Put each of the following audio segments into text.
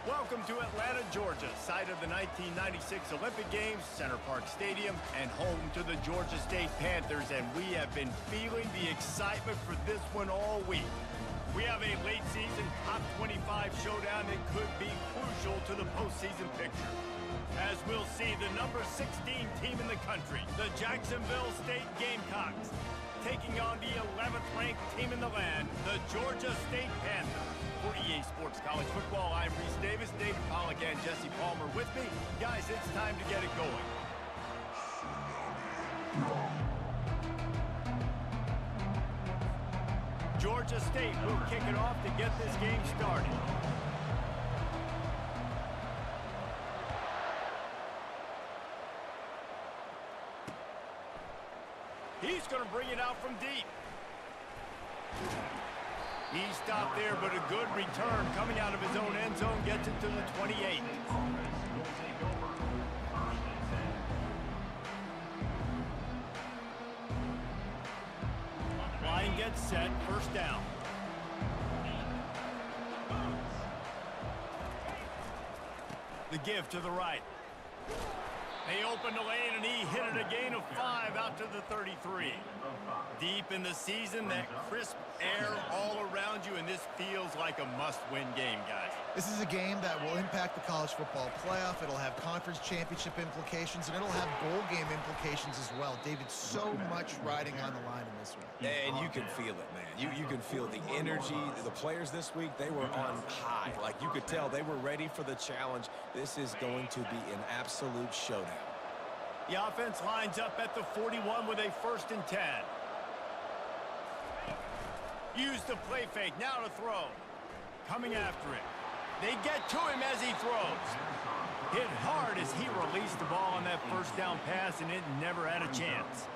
Welcome to Atlanta, Georgia, site of the 1996 Olympic Games, Center Parc Stadium, and home to the Georgia State Panthers, and we have been feeling the excitement for this one all week. We have a late season top 25 showdown that could be crucial to the postseason picture. As we'll see, the number 16 team in the country, the Jacksonville State Gamecocks, taking on the 11th ranked team in the land, the Georgia State Panthers. For EA Sports College Football, I'm Reese Davis, David Pollack, and Jesse Palmer with me. Guys, it's time to get it going. Georgia State will kick it off to get this game started. He's going to bring it out from deep. He stopped there, but a good return coming out of his own end zone gets it to the 28. Line gets set, first down. The give to the right. They opened the lane, and he hit it a gain of 5 out to the 33. Deep in the season, that crisp air all around you, and this feels like a must-win game, guys. This is a game that will impact the college football playoff. It'll have conference championship implications, and it'll have bowl game implications as well. David, so much riding on the line in this one. And you can feel it, man. You can feel the energy. The players this week, they were on high. Like, you could tell they were ready for the challenge. This is going to be an absolute showdown. The offense lines up at the 41 with a 1st and 10. Use the play fake, now to throw. Coming after it. They get to him as he throws. Hit hard as he released the ball on that 1st down pass, and it never had a chance.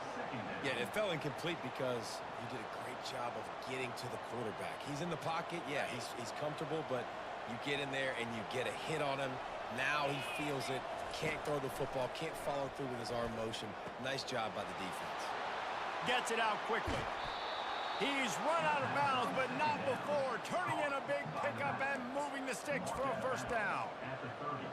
Yeah, it fell incomplete because he did a great job of getting to the quarterback. He's in the pocket, yeah, he's comfortable, but you get in there and you get a hit on him. Now he feels it, can't throw the football, can't follow through with his arm motion. Nice job by the defense. Gets it out quickly. He's run out of bounds, but not before. Turning in a big pickup and moving the sticks for a 1st down.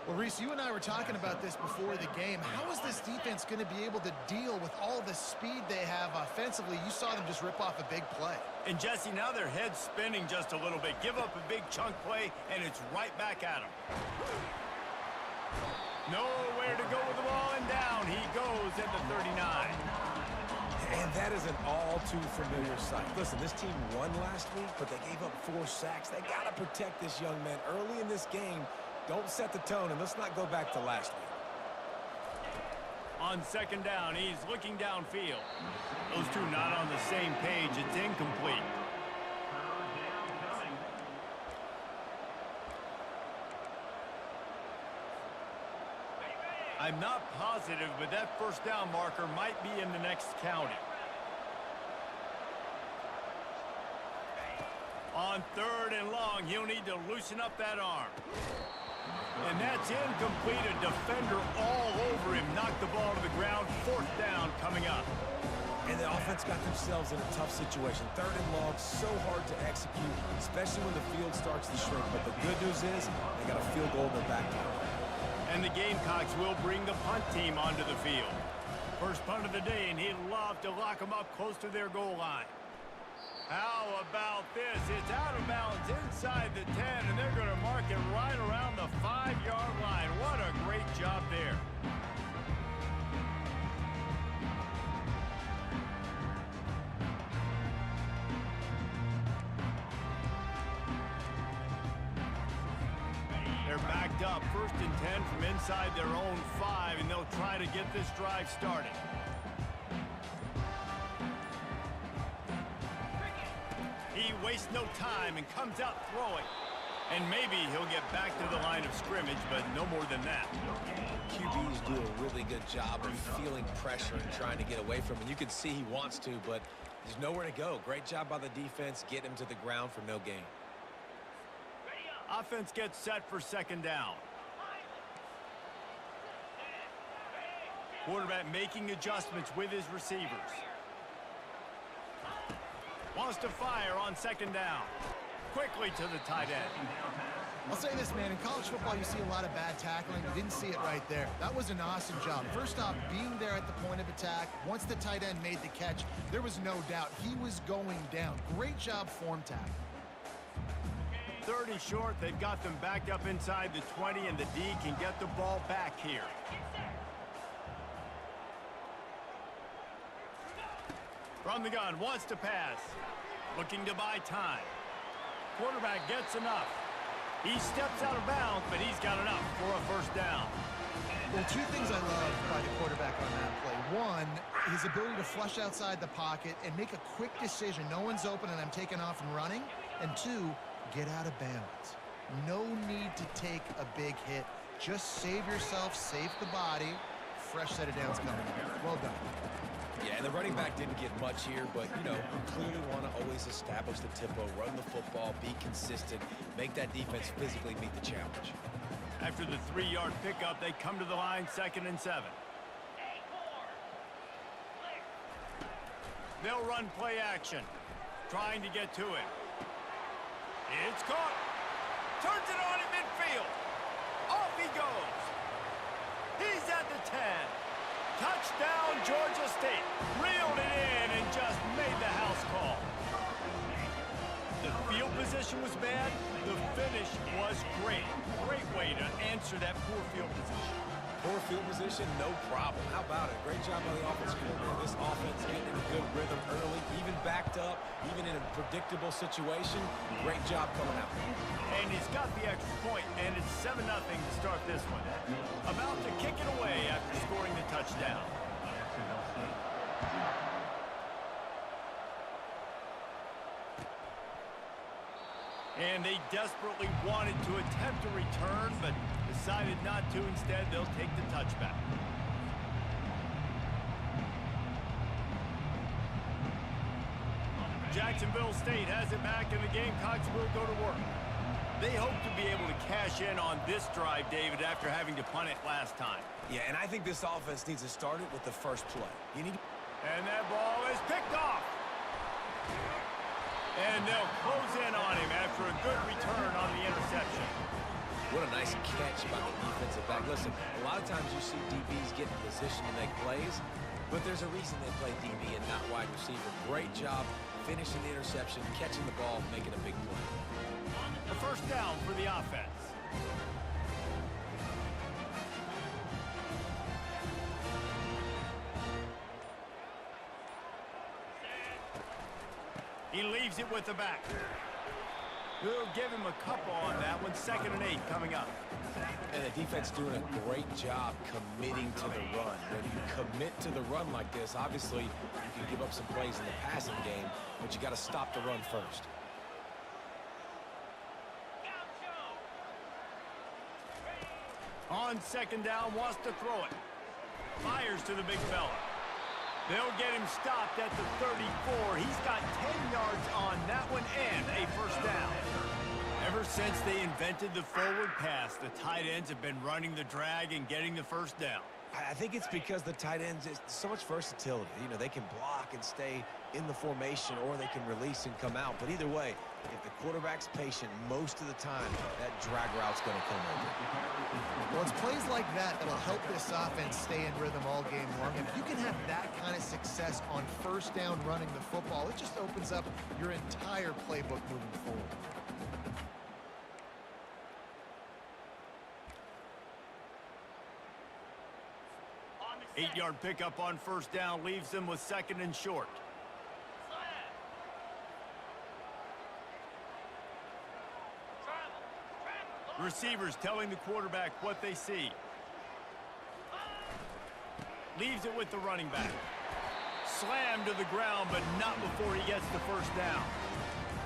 Well, Reese, you and I were talking about this before the game. How is this defense going to be able to deal with all the speed they have offensively? You saw them just rip off a big play. And Jesse, now their head's spinning just a little bit. Give up a big chunk play, and it's right back at them. Nowhere to go with the ball, and down he goes at the 39. And that is an all-too-familiar sight. Listen, this team won last week, but they gave up 4 sacks. They got to protect this young man early in this game. Don't set the tone, and let's not go back to last week. On 2nd down, he's looking downfield. Those two not on the same page. It's incomplete. I'm not positive, but that 1st down marker might be in the next county. On 3rd and long, he'll need to loosen up that arm. And that's incomplete. A defender all over him. Knocked the ball to the ground. 4th down coming up. And the offense got themselves in a tough situation. 3rd and long, so hard to execute, especially when the field starts to shrink. But the good news is they got a field goal in their back pocket. And the Gamecocks will bring the punt team onto the field. First punt of the day, and he'd love to lock them up close to their goal line. How about this? It's out of bounds inside the 10, and they're going to mark it right around the 5-yard line. What a great job there. They're backed up, 1st and 10 from inside their own 5, and they'll try to get this drive started. He wastes no time and comes out throwing. And maybe he'll get back to the line of scrimmage, but no more than that. QBs do a really good job of feeling pressure and trying to get away from him. You can see he wants to, but there's nowhere to go. Great job by the defense, get him to the ground for no gain. Offense gets set for 2nd down. Quarterback making adjustments with his receivers. Wants to fire on 2nd down. Quickly to the tight end. I'll say this, man. In college football, you see a lot of bad tackling. You didn't see it right there. That was an awesome job. First off, being there at the point of attack. Once the tight end made the catch, there was no doubt he was going down. Great job form tackling. 30 short. They've got them backed up inside the 20, and the D can get the ball back here. From the gun, wants to pass. Looking to buy time. Quarterback gets enough. He steps out of bounds, but he's got enough for a first down. Well, two things I love by the quarterback on that play. One, his ability to flush outside the pocket and make a quick decision. No one's open and I'm taking off and running. And two, get out of bounds. No need to take a big hit. Just save yourself, save the body. Fresh set of downs coming. Well done. Yeah, and the running back didn't get much here, but, you know, you clearly want to always establish the tempo, run the football, be consistent, make that defense physically meet the challenge. After the 3-yard pickup, they come to the line, 2nd and 7. They'll run play action, trying to get to him. It's caught. Turns it on in midfield. Off he goes. He's at the 10. Touchdown, Georgia State. Reeled it in and just made the house call. The field position was bad. The finish was great. Great way to answer that poor field position. Poor field position, no problem. How about it? Great job by the offense coordinator. This offense getting in a good rhythm early, even backed up, even in a predictable situation. Great job coming out. And he's got the extra point, and it's 7-0 to start this one. About to kick it away after scoring the touchdown. And they desperately wanted to attempt a return, but decided not to. Instead, they'll take the touchback. Jacksonville State has it back, and the Gamecocks will go to work. They hope to be able to cash in on this drive, David, after having to punt it last time. Yeah, and I think this offense needs to start it with the first play. And that ball is picked off. And they'll close in on him after a good return on the interception. What a nice catch by the defensive back. Listen, a lot of times you see DBs get in position to make plays, but there's a reason they play DB and not wide receiver. Great job finishing the interception, catching the ball, making a big play. A first down for the offense. He leaves it with the back. We'll give him a couple on that one. 2nd and 8 coming up. And the defense doing a great job committing to the run. When you commit to the run like this, obviously you can give up some plays in the passing game, but you got to stop the run first. On 2nd down, wants to throw it. Fires to the big fella. They'll get him stopped at the 34. He's got 10 yards on that one and a first down. Ever since they invented the forward pass, the tight ends have been running the drag and getting the first down. I think it's because the tight ends, is so much versatility. You know, they can block and stay in the formation, or they can release and come out. But either way, if the quarterback's patient, most of the time, that drag route's going to come over. Well, it's plays like that that'll help this offense stay in rhythm all game long. If you can have that kind of success on first down running the football, it just opens up your entire playbook moving forward. Eight-yard pickup on first down leaves them with 2nd and short. Receivers telling the quarterback what they see. Leaves it with the running back. Slammed to the ground, but not before he gets the first down.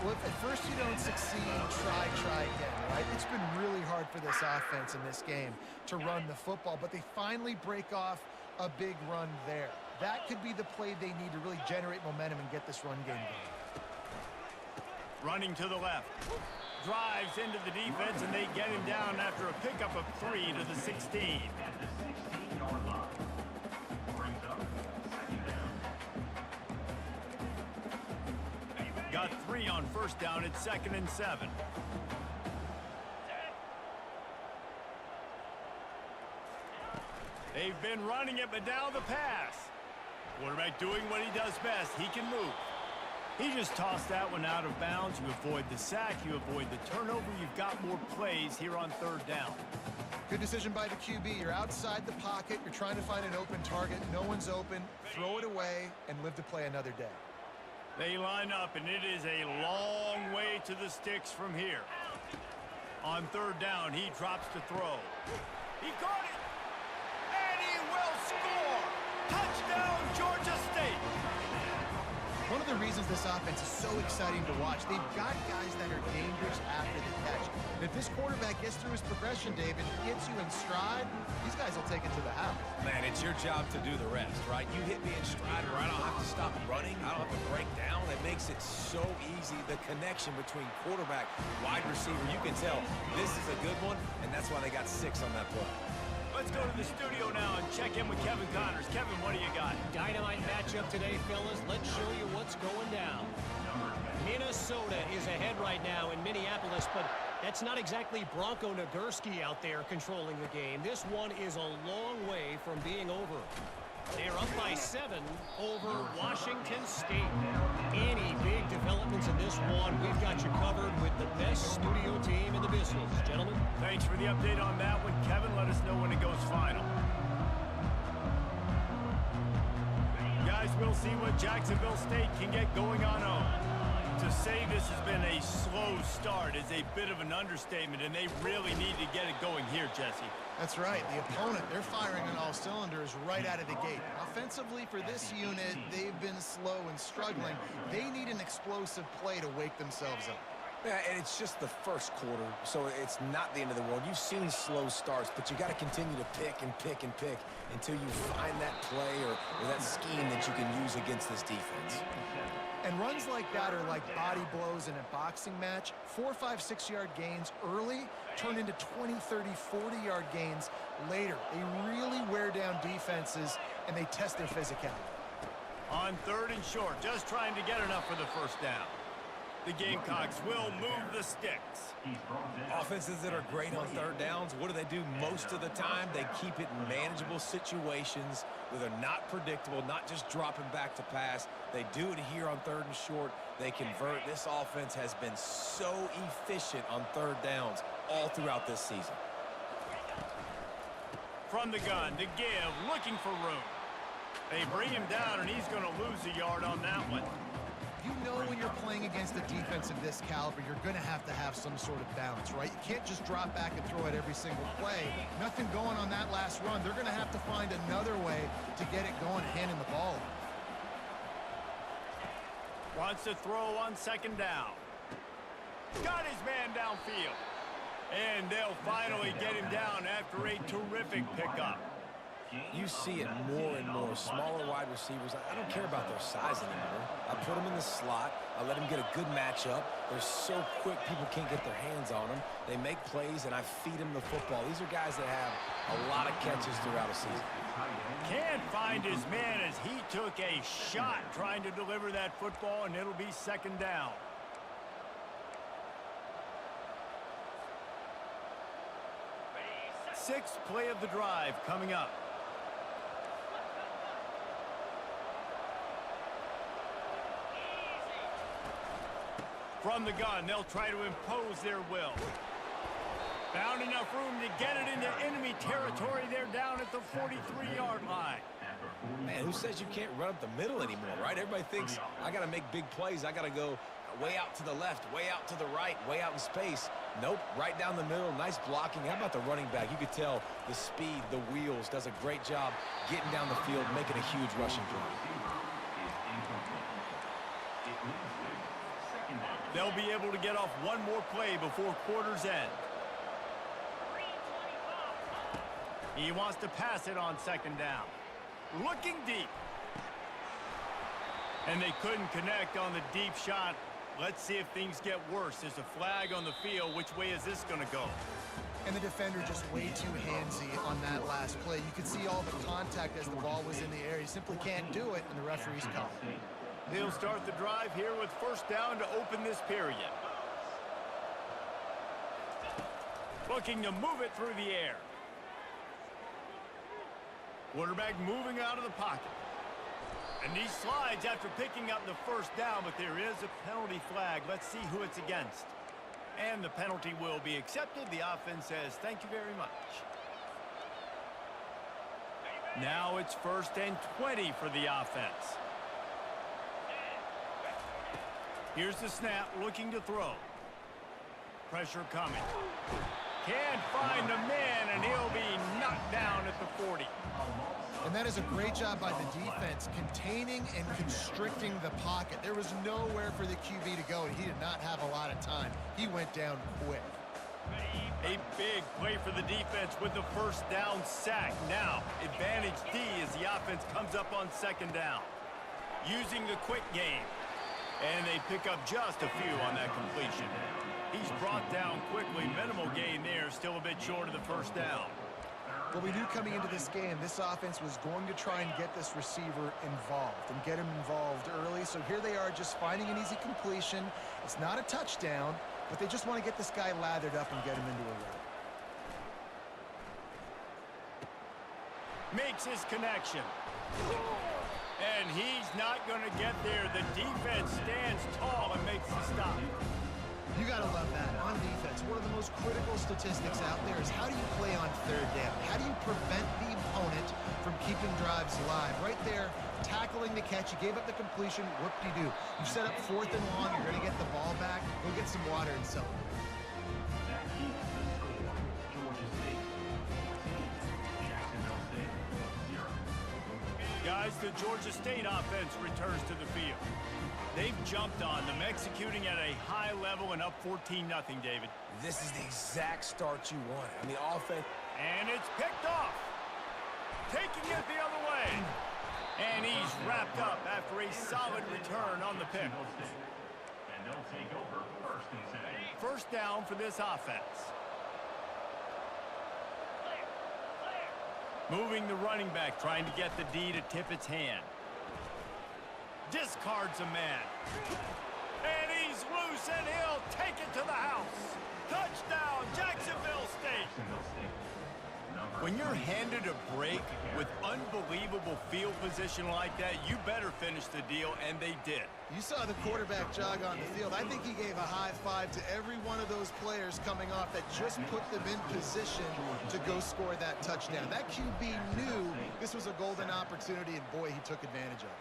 Well, if at first you don't succeed, try again, right? It's been really hard for this offense in this game to run the football, but they finally break off a big run there. That could be the play they need to really generate momentum and get this run game going. Running to the left. Drives into the defense, and they get him down after a pickup of 3 to the 16. Got 3 on first down at 2nd and 7. They've been running it, but now the pass. Quarterback doing what he does best. He can move. He just tossed that one out of bounds. You avoid the sack. You avoid the turnover. You've got more plays here on third down. Good decision by the QB. You're outside the pocket. You're trying to find an open target. No one's open. Throw it away and live to play another day. They line up, and it is a long way to the sticks from here. On third down, he drops to throw. He caught it, and he will score. Touchdown, Georgia State. One of the reasons this offense is so exciting to watch, they've got guys that are dangerous after the catch. And if this quarterback gets through his progression, David, gets you in stride, these guys will take it to the house. Man, it's your job to do the rest, right? You hit me in stride where I don't have to stop running. I don't have to break down. It makes it so easy. The connection between quarterback, wide receiver, you can tell this is a good one, and that's why they got 6 on that play. Let's go to the studio now and check in with Kevin Connors. Kevin, what do you got? Dynamite matchup today, fellas. Let's show you what's going down. Minnesota is ahead right now in Minneapolis, but that's not exactly Bronco Nagurski out there controlling the game. This one is a long way from being over. They're up by 7 over Washington State. Any big developments in this one, we've got you covered with the best studio team in the business. Gentlemen. Thanks for the update on that one, Kevin. Let us know when it goes final. Guys, we'll see what Jacksonville State can get going on home. To say this has been a slow start is a bit of an understatement, and they really need to get it going here, Jesse. That's right. The opponent, they're firing on all cylinders right out of the gate. Offensively, for this unit, they've been slow and struggling. They need an explosive play to wake themselves up. Yeah, and it's just the first quarter, so it's not the end of the world. You've seen slow starts, but you got to continue to pick and pick and pick until you find that play or that scheme that you can use against this defense. And runs like that are like body blows in a boxing match. 4, 5, 6-yard gains early turn into 20, 30, 40-yard gains later. They really wear down defenses, and they test their physicality. On third and short, just trying to get enough for the first down. The Gamecocks will move the sticks. Offenses that are great on third downs, what do? Most of the time, they keep it in manageable situations where they're not predictable, not just dropping back to pass. They do it here on third and short. They convert. This offense has been so efficient on third downs all throughout this season. From the gun to give, looking for room. They bring him down, and he's going to lose a yard on that one. You know when you're playing against a defense of this caliber, you're going to have some sort of balance, right? You can't just drop back and throw it every single play. Nothing going on that last run. They're going to have to find another way to get it going, handing the ball off. Wants to throw on second down. Got his man downfield. And they'll finally get him down after a terrific pickup. You see it more and more. Smaller wide receivers, I don't care about their size anymore. I put them in the slot. I let them get a good matchup. They're so quick, people can't get their hands on them. They make plays, and I feed them the football. These are guys that have a lot of catches throughout a season. Can't find his man as he took a shot trying to deliver that football, and it'll be second down. Sixth play of the drive coming up. From the gun, they'll try to impose their will. Found enough room to get it into enemy territory. They're down at the 43-yard line. Man, who says you can't run up the middle anymore, right? Everybody thinks I got to make big plays. I got to go way out to the left, way out to the right, way out in space. Nope, right down the middle, nice blocking. How about the running back? You could tell the speed, the wheels, does a great job getting down the field, making a huge rushing play. They'll be able to get off one more play before quarter's end. He wants to pass it on second down. Looking deep. And they couldn't connect on the deep shot. Let's see if things get worse. There's a flag on the field. Which way is this going to go? And the defender just way too handsy on that last play. You could see all the contact as the ball was in the air. He simply can't do it, and the referee's called. They'll start the drive here with first down to open this period. Looking to move it through the air. Quarterback moving out of the pocket. And he slides after picking up the first down, but there is a penalty flag. Let's see who it's against. And the penalty will be accepted. The offense says, thank you very much. Now it's 1st and 20 for the offense. Here's the snap, looking to throw. Pressure coming. Can't find a man, and he'll be knocked down at the 40. And that is a great job by the defense, containing and constricting the pocket. There was nowhere for the QB to go, and he did not have a lot of time. He went down quick. A big play for the defense with the first down sack. Now, advantage D as the offense comes up on 2nd down. Using the quick game. And they pick up just a few on that completion. He's brought down quickly. Minimal gain there, still a bit short of the first down. Well, we knew coming into this game, this offense was going to try and get this receiver involved and get him involved early. So here they are just finding an easy completion. It's not a touchdown, but they just want to get this guy lathered up and get him into a run. Makes his connection. And he's not going to get there. The defense stands tall and makes the stop. You got to love that. On defense, one of the most critical statistics out there is how do you play on 3rd down? How do you prevent the opponent from keeping drives alive? Right there, tackling the catch. You gave up the completion. Whoop-de-doo. You set up 4th and long. You're going to get the ball back. Go get some water and celebrate. Guys, the Georgia State offense returns to the field. They've jumped on them, executing at a high level and up 14-0, David. This is the exact start you want. I mean, offense. And it's picked off. Taking it the other way. And he's wrapped up after a solid return on the pick. And they'll take over 1st and 10. First down for this offense. Moving the running back, trying to get the D to tip its hand. Discards a man. And he's loose, and he'll take it to the house. Touchdown, Jacksonville State. When you're handed a break with unbelievable field position like that, you better finish the deal, and they did. You saw the quarterback jog on the field. I think he gave a high five to every one of those players coming off that just put them in position to go score that touchdown. That QB knew this was a golden opportunity, and boy, he took advantage of it.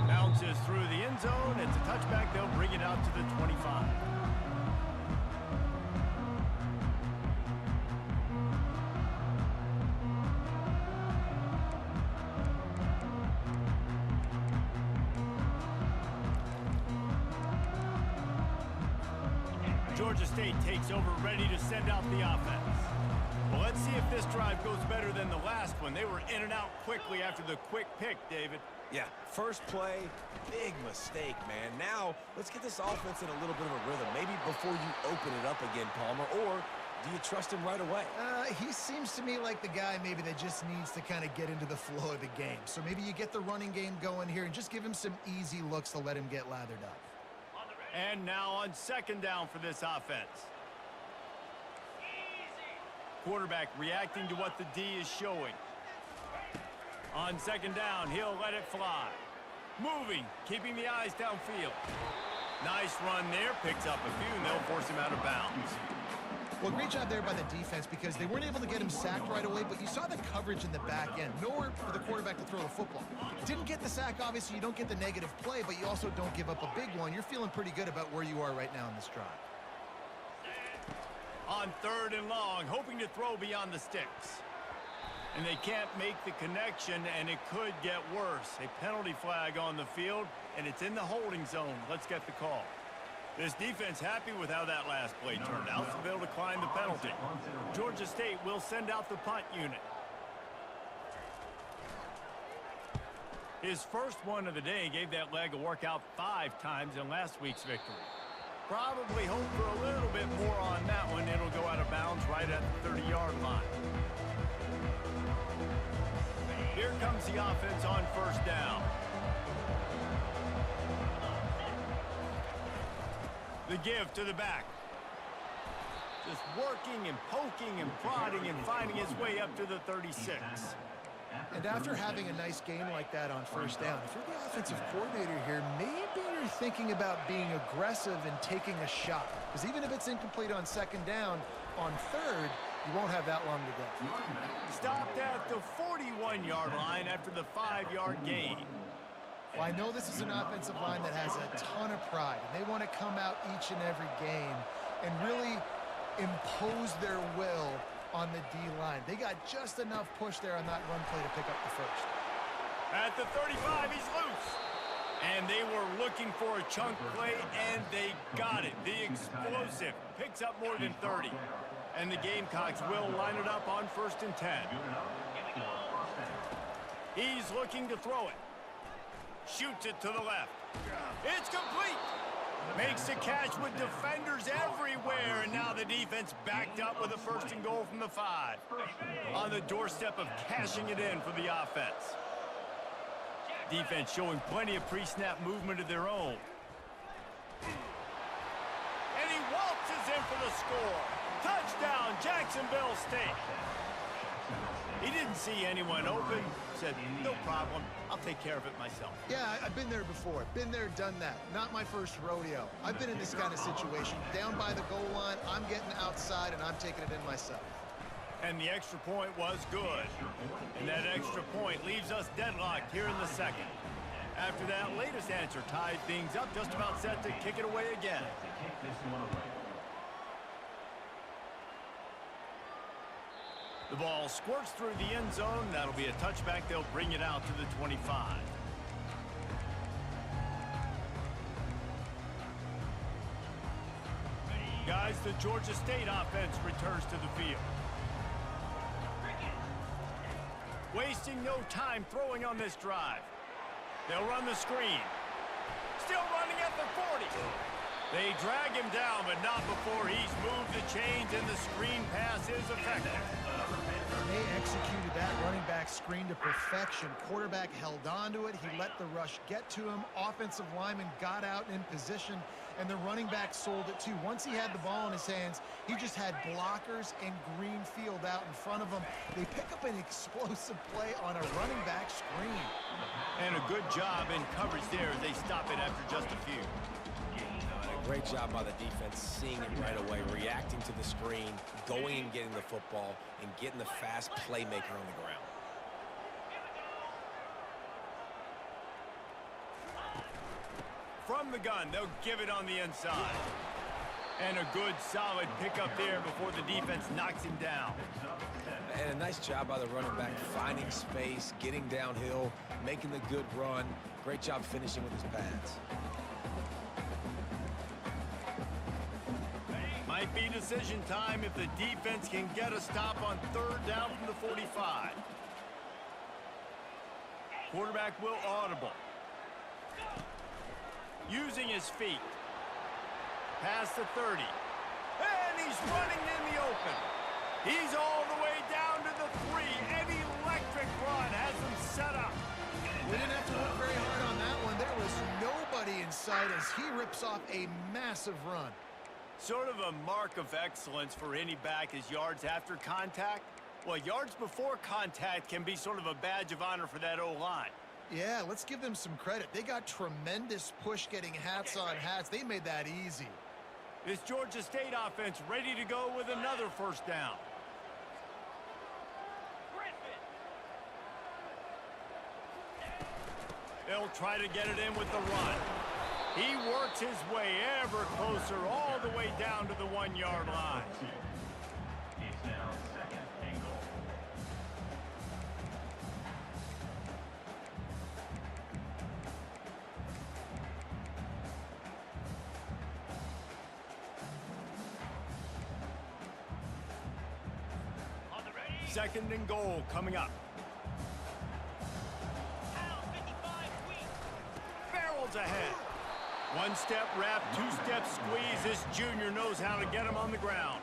Bounces through the end zone. It's a touchback. They'll bring it out to the 25. Georgia State takes over, ready to send out the offense. Well, let's see if this drive goes better than the last one. They were in and out quickly after the quick pick, David. Yeah, first play, big mistake, man. Now, let's get this offense in a little bit of a rhythm. Maybe before you open it up again, Palmer, or do you trust him right away? He seems to me like the guy maybe that just needs to kind of get into the flow of the game. So maybe you get the running game going here and just give him some easy looks to let him get lathered up. And now on 2nd down for this offense. Quarterback reacting to what the D is showing. On 2nd down, he'll let it fly. Moving, keeping the eyes downfield. Nice run there, picks up a few, and they'll force him out of bounds. Well, great job there by the defense because they weren't able to get him sacked right away, but you saw the coverage in the back end. Nowhere for the quarterback to throw the football. Didn't get the sack, obviously. You don't get the negative play, but you also don't give up a big one. You're feeling pretty good about where you are right now in this drive. On 3rd and long, hoping to throw beyond the sticks. And they can't make the connection, and it could get worse. A penalty flag on the field, and it's in the holding zone. Let's get the call. This defense happy with how that last play turned out, so they'll decline the penalty. Georgia State will send out the punt unit. His first one of the day gave that leg a workout 5 times in last week's victory. Probably hope for a little bit more on that one. It'll go out of bounds right at the 30-yard line. Here comes the offense on 1st down. The give to the back. Just working and poking and prodding and finding his way up to the 36. And after having a nice game like that on first down, if you're the offensive coordinator here, maybe you're thinking about being aggressive and taking a shot. Because even if it's incomplete on second down, on third, you won't have that long to go. Stopped at the 41-yard line after the 5-yard gain. Well, I know this is an offensive line that has a ton of pride, and they want to come out each and every game and really impose their will on the D-line. They got just enough push there on that run play to pick up the first. At the 35, he's loose. And they were looking for a chunk play, and they got it. The explosive picks up more than 30. And the Gamecocks will line it up on 1st and 10. He's looking to throw it. Shoots it to the left. It's complete. Makes a catch with defenders everywhere, and now the defense backed up with a 1st and goal from the 5. On the doorstep of cashing it in for the offense. Defense showing plenty of pre-snap movement of their own. And he waltzes in for the score. Touchdown, Jacksonville State. He didn't see anyone open. Said, no problem. I'll take care of it myself. Yeah, I've been there before. Been there, done that. Not my first rodeo. I've been in this kind of situation. Down by the goal line, I'm getting outside, and I'm taking it in myself. And the extra point was good. And that extra point leaves us deadlocked here in the second. After that latest answer tied things up, just about set to kick it away again. The ball squirts through the end zone. That'll be a touchback. They'll bring it out to the 25. Guys, the Georgia State offense returns to the field. Wasting no time throwing on this drive. They'll run the screen. Still running at the 40. They drag him down, but not before he's moved the chains, and the screen pass is effective. They executed that running back screen to perfection. Quarterback held on to it. He let the rush get to him. Offensive lineman got out in position, and the running back sold it too. Once he had the ball in his hands, he just had blockers and green field out in front of him. They pick up an explosive play on a running back screen. And a good job in coverage there as they stop it after just a few. Great job by the defense, seeing it right away, reacting to the screen, going and getting the football, and getting the fast playmaker on the ground. From the gun, they'll give it on the inside. And a good, solid pickup there before the defense knocks him down. And a nice job by the running back, finding space, getting downhill, making the good run. Great job finishing with his pads. Might be decision time if the defense can get a stop on 3rd down from the 45. Quarterback will audible. Using his feet. Past the 30. And he's running in the open. He's all the way down to the 3. An electric run has him set up. We didn't have to work very hard on that one. There was nobody in sight as he rips off a massive run. Sort of a mark of excellence for any back is yards after contact. Well, yards before contact can be sort of a badge of honor for that O-line. Yeah, let's give them some credit. They got tremendous push getting hats on hats. They made that easy. This Georgia State offense ready to go with another 1st down. They'll try to get it in with the run. He works his way ever closer all the way down to the 1-yard line. It's now 2nd and goal. Second and goal coming up. Barrels ahead. 1-step wrap, 2-step squeeze. This junior knows how to get him on the ground.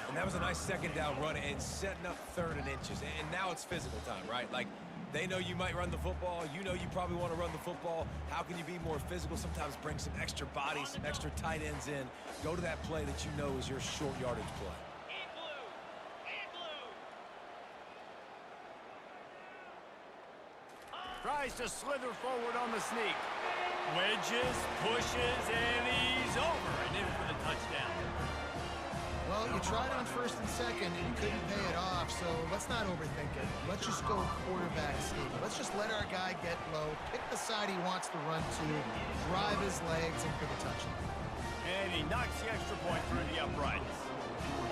And that was a nice 2nd down run and setting up 3rd and inches. And now it's physical time, right? Like, they know you might run the football. You know you probably want to run the football. How can you be more physical? Sometimes bring some extra bodies, some extra tight ends in. Go to that play that you know is your short yardage play. Tries to slither forward on the sneak. Wedges, pushes, and he's over and in for the touchdown. Well, you tried on first and second, and you couldn't pay it off, so let's not overthink it. Let's just go quarterback sneak. Let's just let our guy get low, pick the side he wants to run to, drive his legs, and for the touchdown. And he knocks the extra point through the uprights.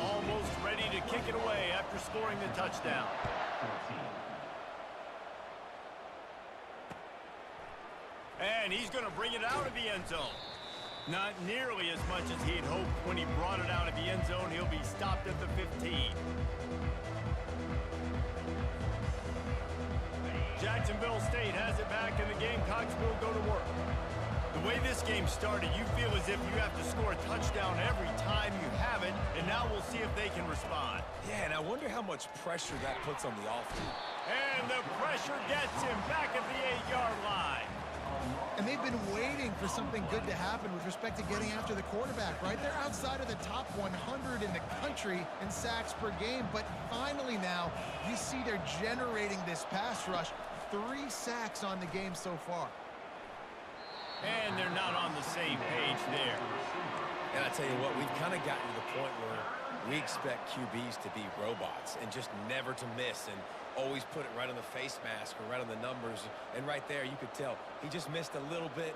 Almost ready to kick it away after scoring the touchdown. And he's going to bring it out of the end zone. Not nearly as much as he'd hoped when he brought it out of the end zone. He'll be stopped at the 15. Jacksonville State has it back, and the Gamecocks will go to work. The way this game started, you feel as if you have to score a touchdown every time you have it, and now we'll see if they can respond. Yeah, and I wonder how much pressure that puts on the offense. And the pressure gets him back at the 8-yard line. And they've been waiting for something good to happen with respect to getting after the quarterback, right? They're outside of the top 100 in the country in sacks per game, but finally now you see they're generating this pass rush. 3 sacks on the game so far. And they're not on the same page there. And I tell you what, we've kind of gotten to the point where we expect QBs to be robots and just never to miss and always put it right on the face mask or right on the numbers. And right there, you could tell he just missed a little bit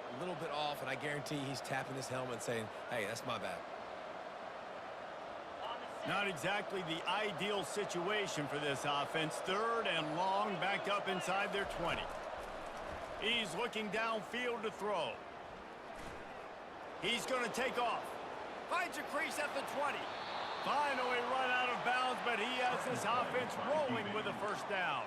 off, and I guarantee he's tapping his helmet saying, hey, that's my bad. Not exactly the ideal situation for this offense. 3rd and long, backed up inside their 20. He's looking downfield to throw. He's going to take off. Finds a crease at the 20. Finally run out of bounds, but he has this offense rolling with a first down.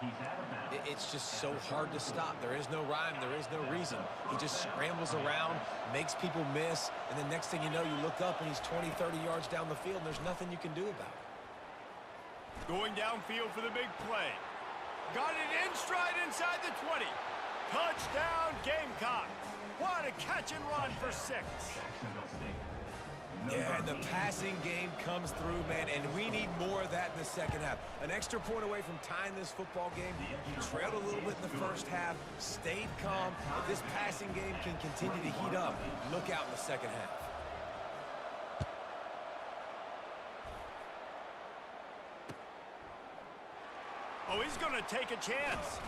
It's just so hard to stop. There is no rhyme. There is no reason. He just scrambles around, makes people miss, and then next thing you know, you look up and he's 20, 30 yards down the field, and there's nothing you can do about it. Going downfield for the big play. Got it in stride inside the 20. Touchdown, Gamecocks. What a catch and run for 6. Yeah, and the passing game comes through, man, and we need more of that in the second half. An extra point away from tying this football game. You trailed a little bit in the first half, stayed calm. If this passing game can continue to heat up, look out in the second half. Oh, he's going to take a chance.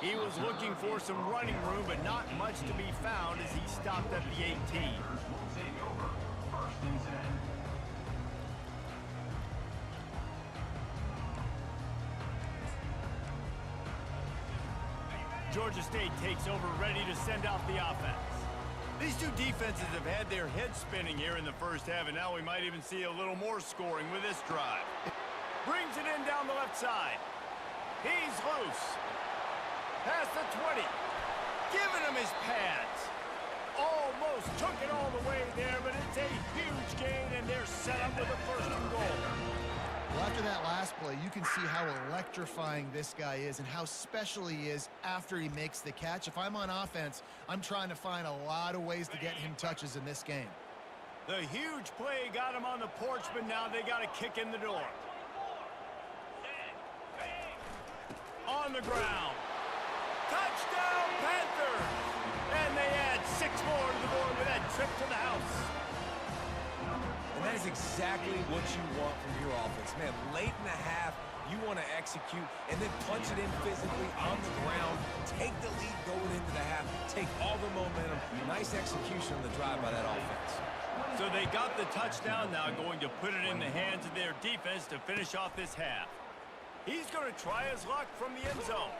He was looking for some running room, but not much to be found as he stopped at the 18. Georgia State takes over, ready to send out the offense. These two defenses have had their heads spinning here in the first half, and now we might even see a little more scoring with this drive. Brings it in down the left side. He's loose. Past the 20. Giving him his pads. Almost took it all the way there, but it's a huge gain, and they're set up with a 1st and goal. Well, after that last play, you can see how electrifying this guy is and how special he is after he makes the catch. If I'm on offense, I'm trying to find a lot of ways to get him touches in this game. The huge play got him on the porch, but now they got to kick in the door. On the ground. Touchdown, Panthers! And they add 6 more to the board with that trip to the house. And that is exactly what you want from your offense. Man, late in the half, you want to execute and then punch it in physically on the ground, take the lead going into the half, take all the momentum. Nice execution on the drive by that offense. So they got the touchdown, now going to put it in the hands of their defense to finish off this half. He's going to try his luck from the end zone.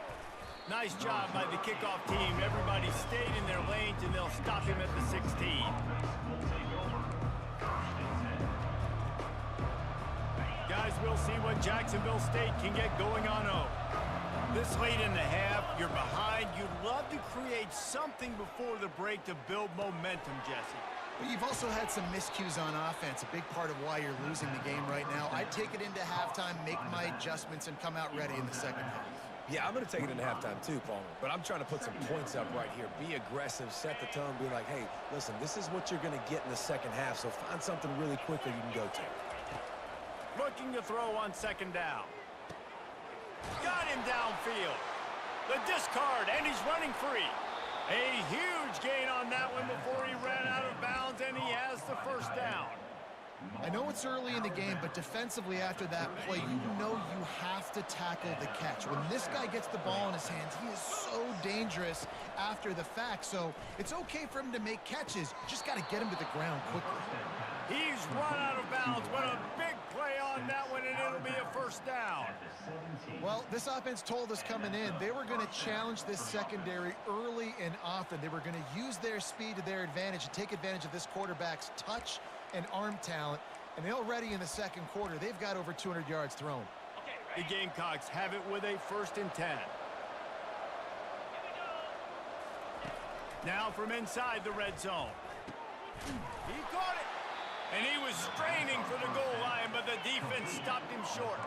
Nice job by the kickoff team. Everybody stayed in their lanes, and they'll stop him at the 16. Guys, we'll see what Jacksonville State can get going on 0. This late in the half, you're behind. You'd love to create something before the break to build momentum, Jesse. But you've also had some miscues on offense, a big part of why you're losing the game right now. I'd take it into halftime, make my adjustments, and come out ready in the second half. Yeah, I'm going to take it into halftime too, Palmer. But I'm trying to put some points up right here. Be aggressive, set the tone, be like, hey, listen, this is what you're going to get in the second half, so find something really quickly you can go to. Looking to throw on 2nd down. Got him downfield. The discard, and he's running free. A huge gain on that one before he ran out of bounds, and he has the first down. I know it's early in the game, but defensively after that play, you know you have to tackle the catch. When this guy gets the ball in his hands, he is so dangerous after the fact. So it's okay for him to make catches. You just got to get him to the ground quickly. He's run out of bounds. What a big play on that one, and it'll be a first down. Well, this offense told us coming in they were going to challenge this secondary early and often. They were going to use their speed to their advantage and take advantage of this quarterback's touch and arm talent. And already in the second quarter, they've got over 200 yards thrown. The Gamecocks have it with a 1st and 10. Now from inside the red zone. He caught it. And he was straining for the goal line, but the defense stopped him short.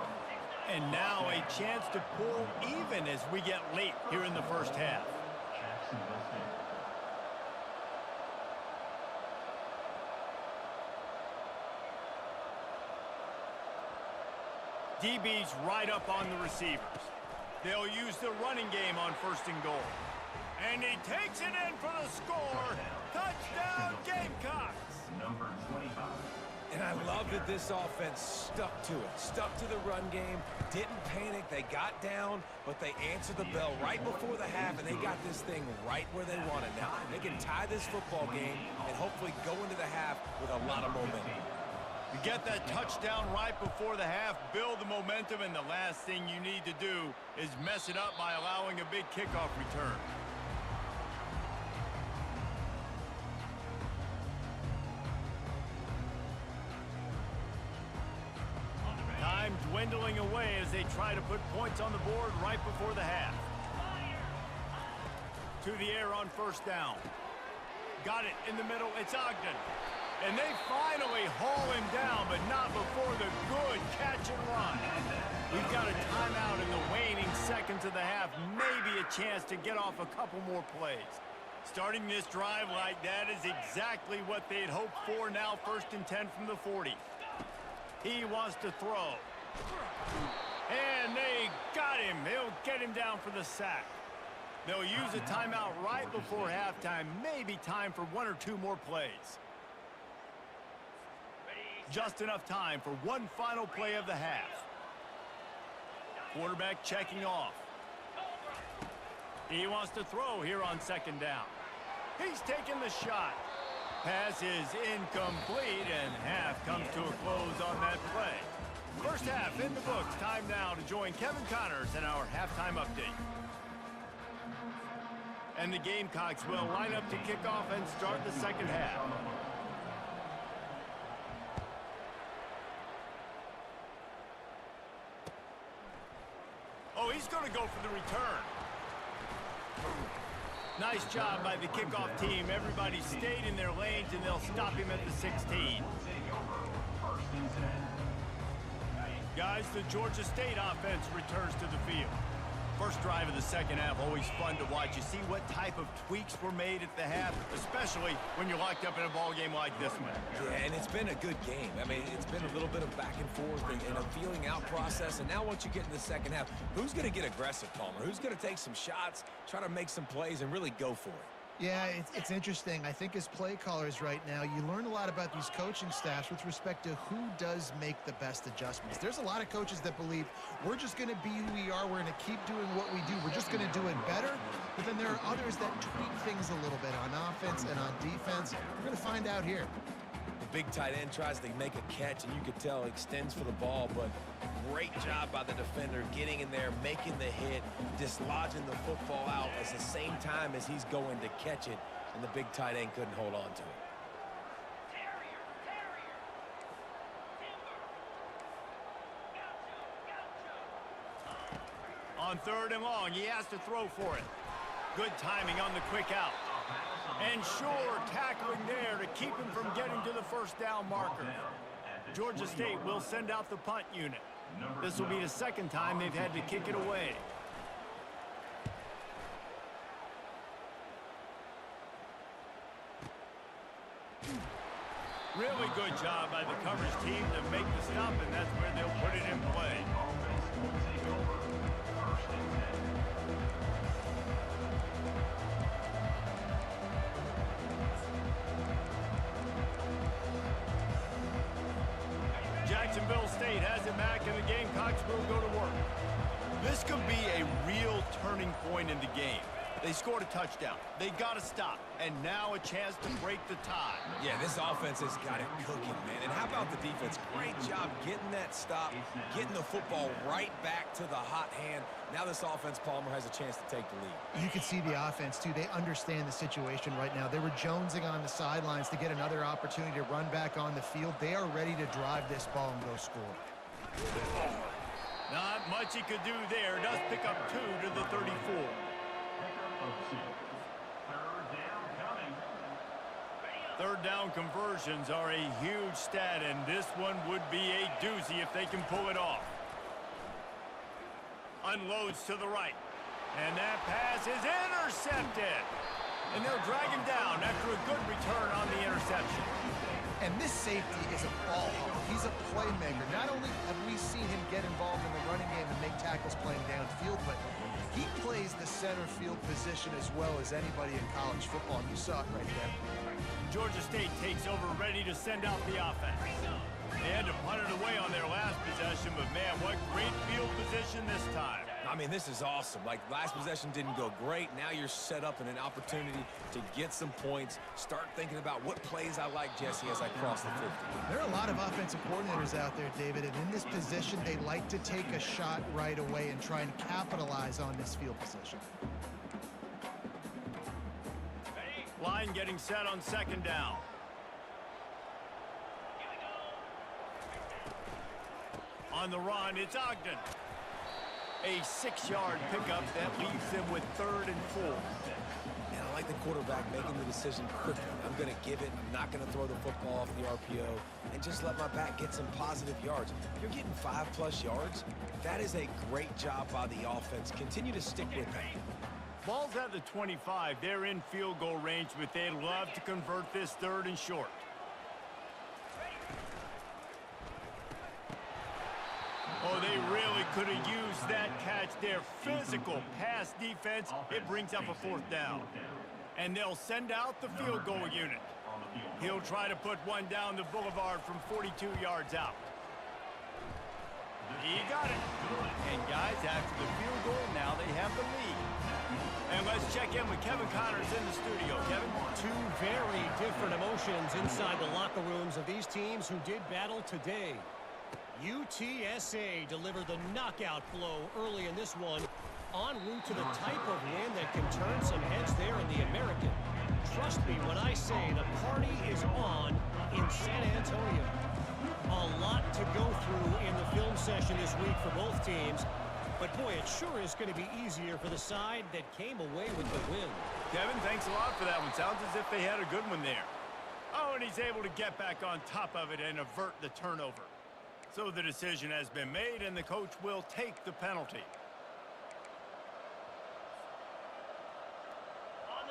And now a chance to pull even as we get late here in the first half. DB's right up on the receivers. They'll use the running game on 1st and goal. And he takes it in for the score. Touchdown, Gamecocks! Number 25. And I love that this offense stuck to it, stuck to the run game, didn't panic. They got down, but they answered the bell right before the half, and they got this thing right where they want it now. They can tie this football game and hopefully go into the half with a lot of momentum. You get that touchdown right before the half, build the momentum, and the last thing you need to do is mess it up by allowing a big kickoff return. Time dwindling away as they try to put points on the board right before the half. To the air on 1st down. Got it in the middle. It's Ogden. And they finally haul him down, but not before the good catch and run. We've got a timeout in the waning seconds of the half. Maybe a chance to get off a couple more plays. Starting this drive like that is exactly what they had hoped for. Now 1st and 10 from the 40. He wants to throw. And they got him. They'll get him down for the sack. They'll use a timeout right before halftime. Maybe time for 1 or 2 more plays. Just enough time for one final play of the half. Quarterback checking off. He wants to throw here on 2nd down. He's taking the shot. Pass is incomplete, and half comes to a close on that play. First half in the books. Time now to join Kevin Connors in our halftime update. And the Gamecocks will line up to kick off and start the second half. Oh, he's going to go for the return. Nice job by the kickoff team. Everybody stayed in their lanes, and they'll stop him at the 16. Guys, the Georgia State offense returns to the field. First drive of the second half, always fun to watch. You see what type of tweaks were made at the half, especially when you're locked up in a ball game like this one. Yeah, and it's been a good game. I mean, it's been a little bit of back and forth and a feeling out process. And now once you get in the second half, who's going to get aggressive, Palmer? Who's going to take some shots, try to make some plays, and really go for it? Yeah, it's interesting. I think as play callers right now, you learn a lot about these coaching staffs with respect to who does make the best adjustments. There's a lot of coaches that believe we're just going to be who we are. We're going to keep doing what we do. We're just going to do it better. But then there are others that tweak things a little bit on offense and on defense. We're going to find out here. The big tight end tries to make a catch, and you could tell he extends for the ball, but great job by the defender getting in there, making the hit, dislodging the football out at the same time as he's going to catch it, and the big tight end couldn't hold on to it. On 3rd and long, he has to throw for it. Good timing on the quick out. And sure tackling there to keep him from getting to the first down marker. Georgia State will send out the punt unit. This will be the second time they've had to kick it away. Really good job by the coverage team to make the stop, and that's where they'll put it in play. Mack, and the Gamecocks will go to work. This could be a real turning point in the game. They scored a touchdown. They got to stop. And now a chance to break the tie. Yeah, this offense has got it cooking, man. And how about the defense? Great job getting that stop, getting the football right back to the hot hand. Now this offense, Palmer, has a chance to take the lead. You can see the offense, too. They understand the situation right now. They were jonesing on the sidelines to get another opportunity to run back on the field. They are ready to drive this ball and go score. Not much he could do there. Does pick up 2 to the 34. Third down conversions are a huge stat, and this one would be a doozy if they can pull it off. Unloads to the right, and that pass is intercepted. And they'll drag him down after a good return on the interception. And this safety is a ball hawk. He's a playmaker. Not only have we seen him get involved in the running game and make tackles playing downfield, but he plays the center field position as well as anybody in college football. You saw it right there. Georgia State takes over, ready to send out the offense. They had to punt it away on their last possession, but man, what great field position this time. I mean, this is awesome. Like, last possession didn't go great. Now you're set up in an opportunity to get some points. Start thinking about what plays I like, Jesse, as I cross the 50. There are a lot of offensive coordinators out there, David, and in this position, they like to take a shot right away and try and capitalize on this field position. Line getting set on second down. On the run, it's Ogden. A 6-yard pickup that leaves them with 3rd and 4. And I like the quarterback making the decision quickly. I'm going to give it. I'm not going to throw the football off the RPO and just let my back get some positive yards. If you're getting 5+ yards, that is a great job by the offense. Continue to stick with that. Ball's at the 25. They're in field goal range, but they'd love to convert this 3rd and short. Oh, they really could have used that catch. Their physical pass defense, it brings up a 4th down. And they'll send out the field goal unit. He'll try to put one down the boulevard from 42 yards out. He got it. And guys, after the field goal, now they have the lead. And let's check in with Kevin Connors in the studio. Kevin? 2 very different emotions inside the locker rooms of these teams who did battle today. UTSA delivered the knockout blow early in this one, en route to the type of win that can turn some heads there in the American. Trust me when I say the party is on in San Antonio. A lot to go through in the film session this week for both teams. But boy, it sure is going to be easier for the side that came away with the win. Kevin, thanks a lot for that one. Sounds as if they had a good one there. Oh, and he's able to get back on top of it and avert the turnover. So the decision has been made, and the coach will take the penalty.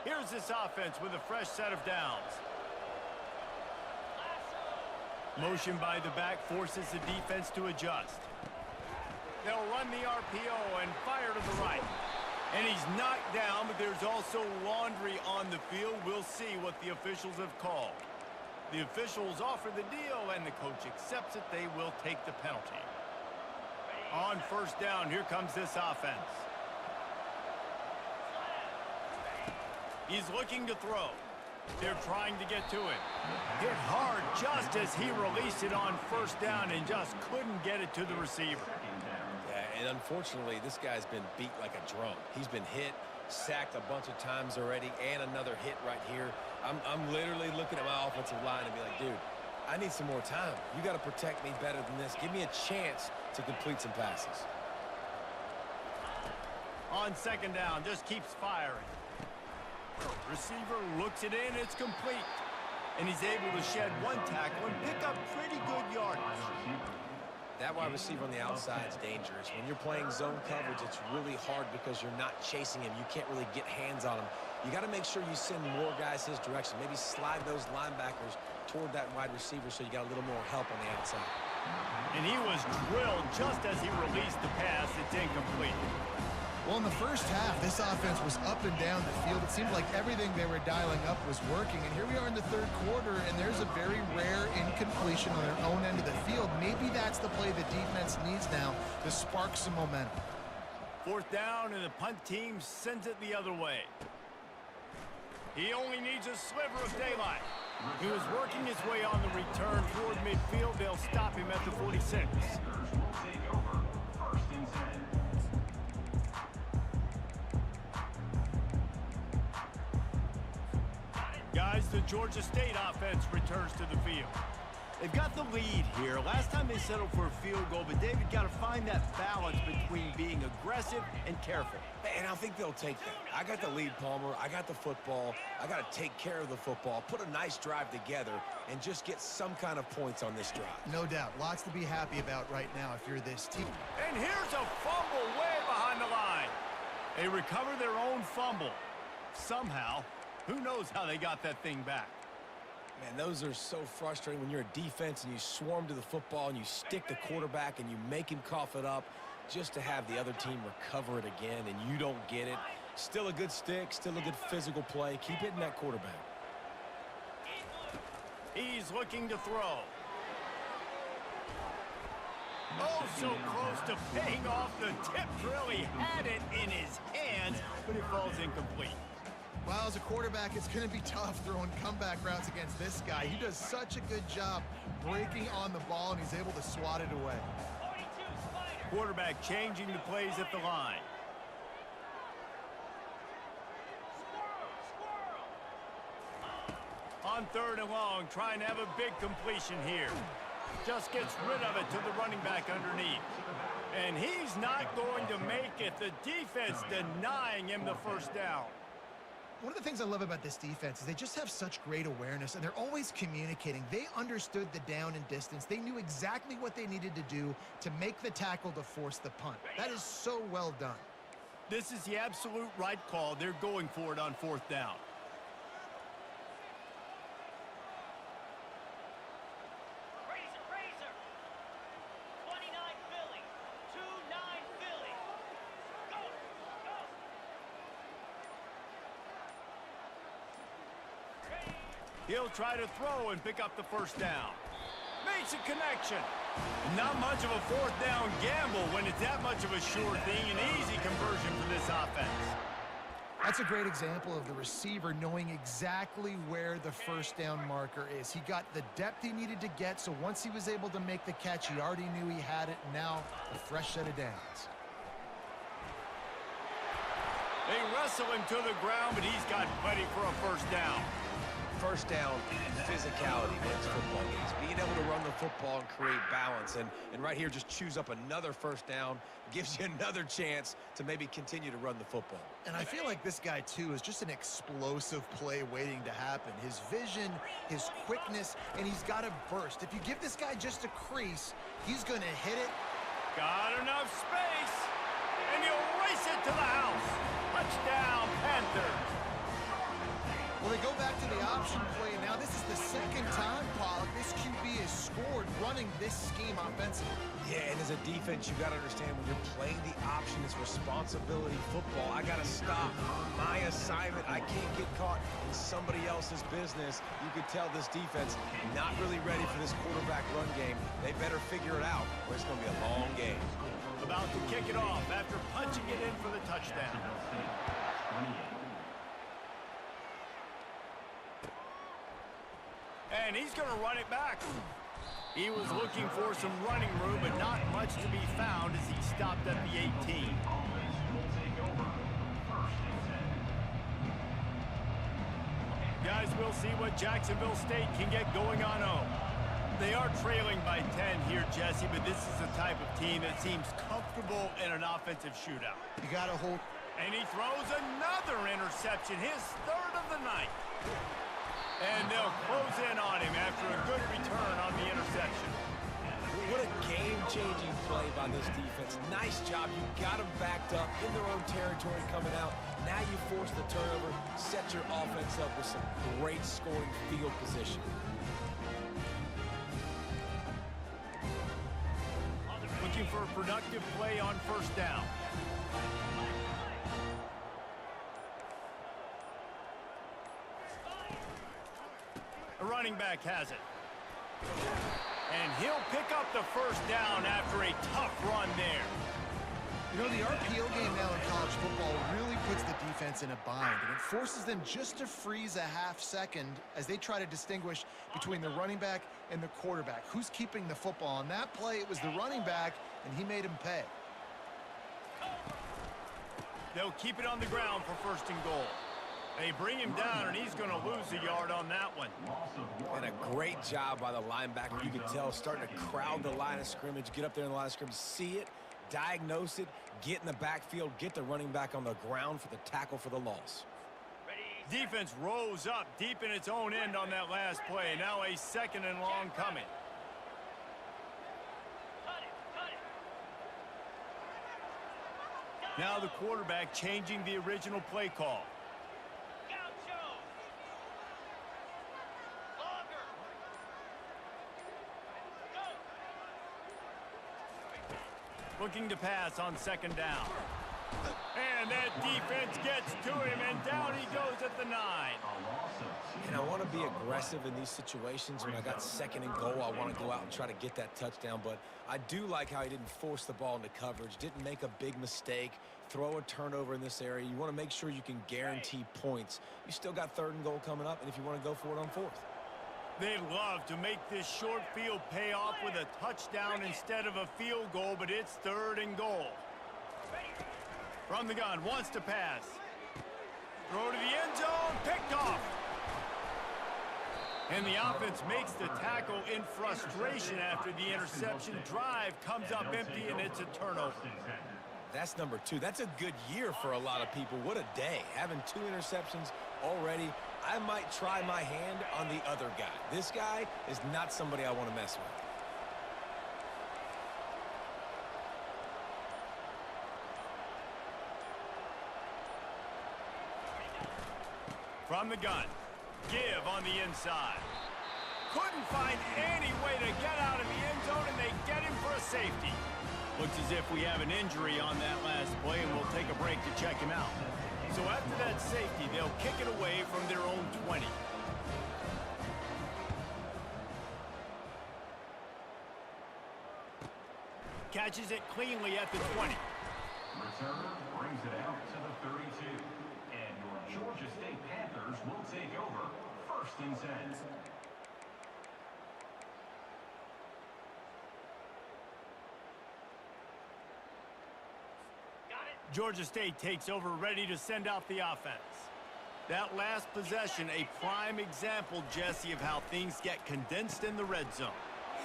Here's this offense with a fresh set of downs. Motion by the back forces the defense to adjust. They'll run the RPO and fire to the right. And he's knocked down, but there's also laundry on the field. We'll see what the officials have called. The officials offer the deal, and the coach accepts it. They will take the penalty. On 1st down, here comes this offense. He's looking to throw. They're trying to get to him. Hit hard just as he released it on 1st down and just couldn't get it to the receiver. Yeah, and unfortunately, this guy's been beat like a drum. He's been hit, sacked a bunch of times already, and another hit right here. I'm literally looking at my offensive line and be like, dude, I need some more time. You got to protect me better than this. Give me a chance to complete some passes. On 2nd down, just keeps firing. Receiver looks it in, it's complete. And he's able to shed 1 tackle and pick up pretty good yardage. That wide receiver on the outside is dangerous. When you're playing zone coverage, it's really hard because you're not chasing him. You can't really get hands on him. You got to make sure you send more guys his direction. Maybe slide those linebackers toward that wide receiver so you got a little more help on the outside. And he was drilled just as he released the pass. It's incomplete. Well, in the first half, this offense was up and down the field. It seemed like everything they were dialing up was working. And here we are in the third quarter, and there's a very rare incompletion on their own end of the field. Maybe that's the play the defense needs now to spark some momentum. Fourth down, and the punt team sends it the other way. He only needs a sliver of daylight. He was working his way on the return toward midfield. They'll stop him at the 46. Guys, the Georgia State offense returns to the field. They've got the lead here. Last time they settled for a field goal, but David got to find that balance between being aggressive and careful. And I think they'll take that. I got the lead, Palmer. I got the football. I got to take care of the football, put a nice drive together, and just get some kind of points on this drive. No doubt. Lots to be happy about right now if you're this team. And here's a fumble way behind the line. They recover their own fumble. Somehow, who knows how they got that thing back. Man, those are so frustrating when you're a defense and you swarm to the football and you stick the quarterback and you make him cough it up just to have the other team recover it again and you don't get it. Still a good stick, still a good physical play. Keep hitting that quarterback. He's looking to throw. Oh, so close to paying off the tip drill. He had it in his hands, but it falls incomplete. Well, as a quarterback, it's going to be tough throwing comeback routes against this guy. He does such a good job breaking on the ball, and he's able to swat it away. Quarterback changing the plays at the line. On third and long, trying to have a big completion here. Just gets rid of it to the running back underneath. And he's not going to make it. The defense denying him the first down. One of the things I love about this defense is they just have such great awareness, and they're always communicating. They understood the down and distance. They knew exactly what they needed to do to make the tackle to force the punt. That is so well done. This is the absolute right call. They're going for it on fourth down. He'll try to throw and pick up the first down. Makes a connection. Not much of a fourth down gamble when it's that much of a sure thing. An easy conversion for this offense. That's a great example of the receiver knowing exactly where the first down marker is. He got the depth he needed to get, so once he was able to make the catch, he already knew he had it. Now, a fresh set of downs. They wrestle him to the ground, but he's got plenty for a first down. First down, physicality wins football games. Being able to run the football and create balance. And right here, just choose up another first down. Gives you another chance to maybe continue to run the football. And I feel like this guy, too, is just an explosive play waiting to happen. His vision, his quickness, and he's got a burst. If you give this guy just a crease, he's going to hit it. Got enough space, and he'll race it to the house. Touchdown, Panthers. Well, they go back to the option play, and now this is the second time, Pollock, this QB has scored running this scheme offensively. Yeah, and as a defense, you got to understand when you're playing the option, it's responsibility football. I got to stop my assignment. I can't get caught in somebody else's business. You could tell this defense not really ready for this quarterback run game. They better figure it out, or it's going to be a long game. About to kick it off after punching it in for the touchdown. And he's going to run it back. He was looking for some running room, but not much to be found as he stopped at the 18. Guys, we'll see what Jacksonville State can get going on home. They are trailing by 10 here, Jesse, but this is the type of team that seems comfortable in an offensive shootout. You got to hold. And he throws another interception, his third of the night. And they'll close in on him after a good return on the interception. What a game-changing play by this defense. Nice job. You got them backed up in their own territory coming out. Now you force the turnover, set your offense up with some great scoring field position. Looking for a productive play on first down. running back has it. And he'll pick up the first down after a tough run there. You know, the RPO game now in college football really puts the defense in a bind, and it forces them just to freeze a half second as they try to distinguish between the running back and the quarterback. Who's keeping the football? On that play, it was the running back, and he made him pay. They'll keep it on the ground for first and goal. They bring him down, and he's going to lose a yard on that one. And a great job by the linebacker. You can tell starting to crowd the line of scrimmage, get up there in the line of scrimmage, see it, diagnose it, get in the backfield, get the running back on the ground for the tackle for the loss. Defense rose up deep in its own end on that last play. Now a second and long coming. Now the quarterback changing the original play call. Looking to pass on second down. And that defense gets to him, and down he goes at the 9. And I want to be aggressive in these situations. When I got second and goal, I want to go out and try to get that touchdown. But I do like how he didn't force the ball into coverage, didn't make a big mistake, throw a turnover in this area. You want to make sure you can guarantee points. You still got third and goal coming up, and if you want to go for it on fourth. They'd love to make this short field pay off with a touchdown instead of a field goal, but it's third and goal. From the gun, wants to pass. Throw to the end zone, picked off. And the offense makes the tackle in frustration after the interception. Drive comes up empty, and it's a turnover. That's number 2. That's a good year for a lot of people. What a day. Having 2 interceptions already. I might try my hand on the other guy. This guy is not somebody I want to mess with. From the gun, give on the inside. Couldn't find any way to get out of the end zone, and they get him for a safety. Looks as if we have an injury on that last play, and we'll take a break to check him out. So after that safety, they'll kick it away from their own 20. Catches it cleanly at the 20. Returner brings it out to the 32. And your Georgia State Panthers will take over first and 10. Georgia State takes over, ready to send out the offense. That last possession, a prime example, Jesse, of how things get condensed in the red zone.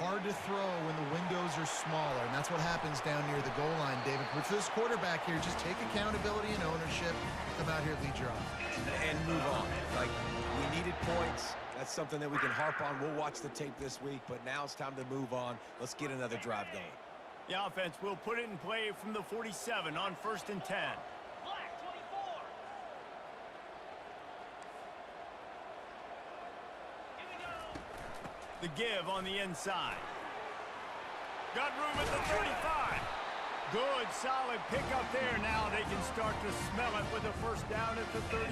Hard to throw when the windows are smaller, and that's what happens down near the goal line, David. With this quarterback here, just take accountability and ownership. Come out here, lead your offense. And move on. Like, we needed points. That's something that we can harp on. We'll watch the tape this week, but now it's time to move on. Let's get another drive going. The offense will put it in play from the 47 on first and 10. Black 24. Here we go. The give on the inside. Got room at the 35. Good, solid pickup there. Now they can start to smell it with a first down at the 31.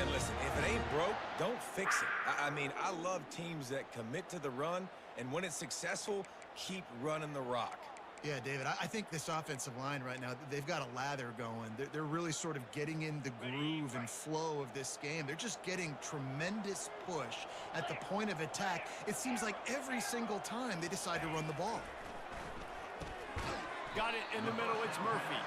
And listen, if it ain't broke, don't fix it. I mean, I love teams that commit to the run, and when it's successful, keep running the rock. Yeah, David, I think this offensive line right now, they've got a lather going. They're really sort of getting in the groove and flow of this game. They're just getting tremendous push at the point of attack. It seems like every single time they decide to run the ball. Got it in the middle, it's Murphy.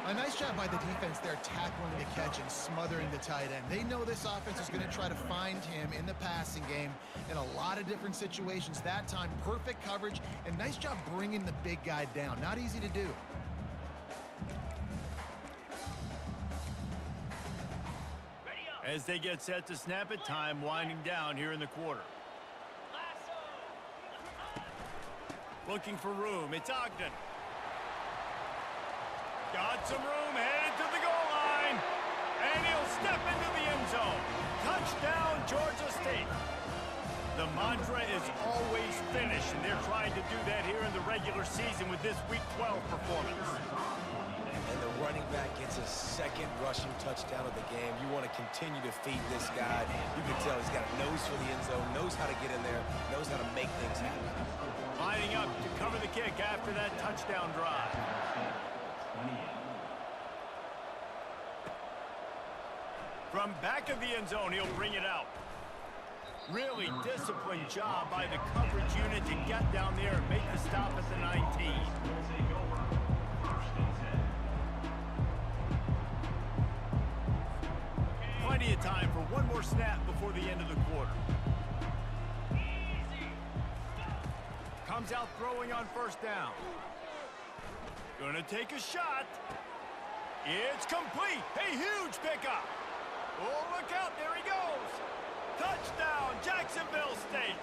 A nice job by the defense there tackling the catch and smothering the tight end. They know this offense is going to try to find him in the passing game in a lot of different situations. That time, perfect coverage, and nice job bringing the big guy down. Not easy to do. As they get set to snap it, time winding down here in the quarter. Looking for room, it's Ogden. Got some room, headed to the goal line. And he'll step into the end zone. Touchdown, Georgia State. The mantra is always finish, and they're trying to do that here in the regular season with this Week 12 performance. And the running back gets his second rushing touchdown of the game. You want to continue to feed this guy. You can tell he's got a nose for the end zone, knows how to get in there, knows how to make things happen. Lining up to cover the kick after that touchdown drive. From back of the end zone, he'll bring it out. Really disciplined job by the coverage unit to get down there and make the stop at the 19. Plenty of time for one more snap before the end of the quarter. Comes out throwing on first down. Gonna take a shot. It's complete. A huge pickup. Oh, look out. There he goes. Touchdown, Jacksonville State.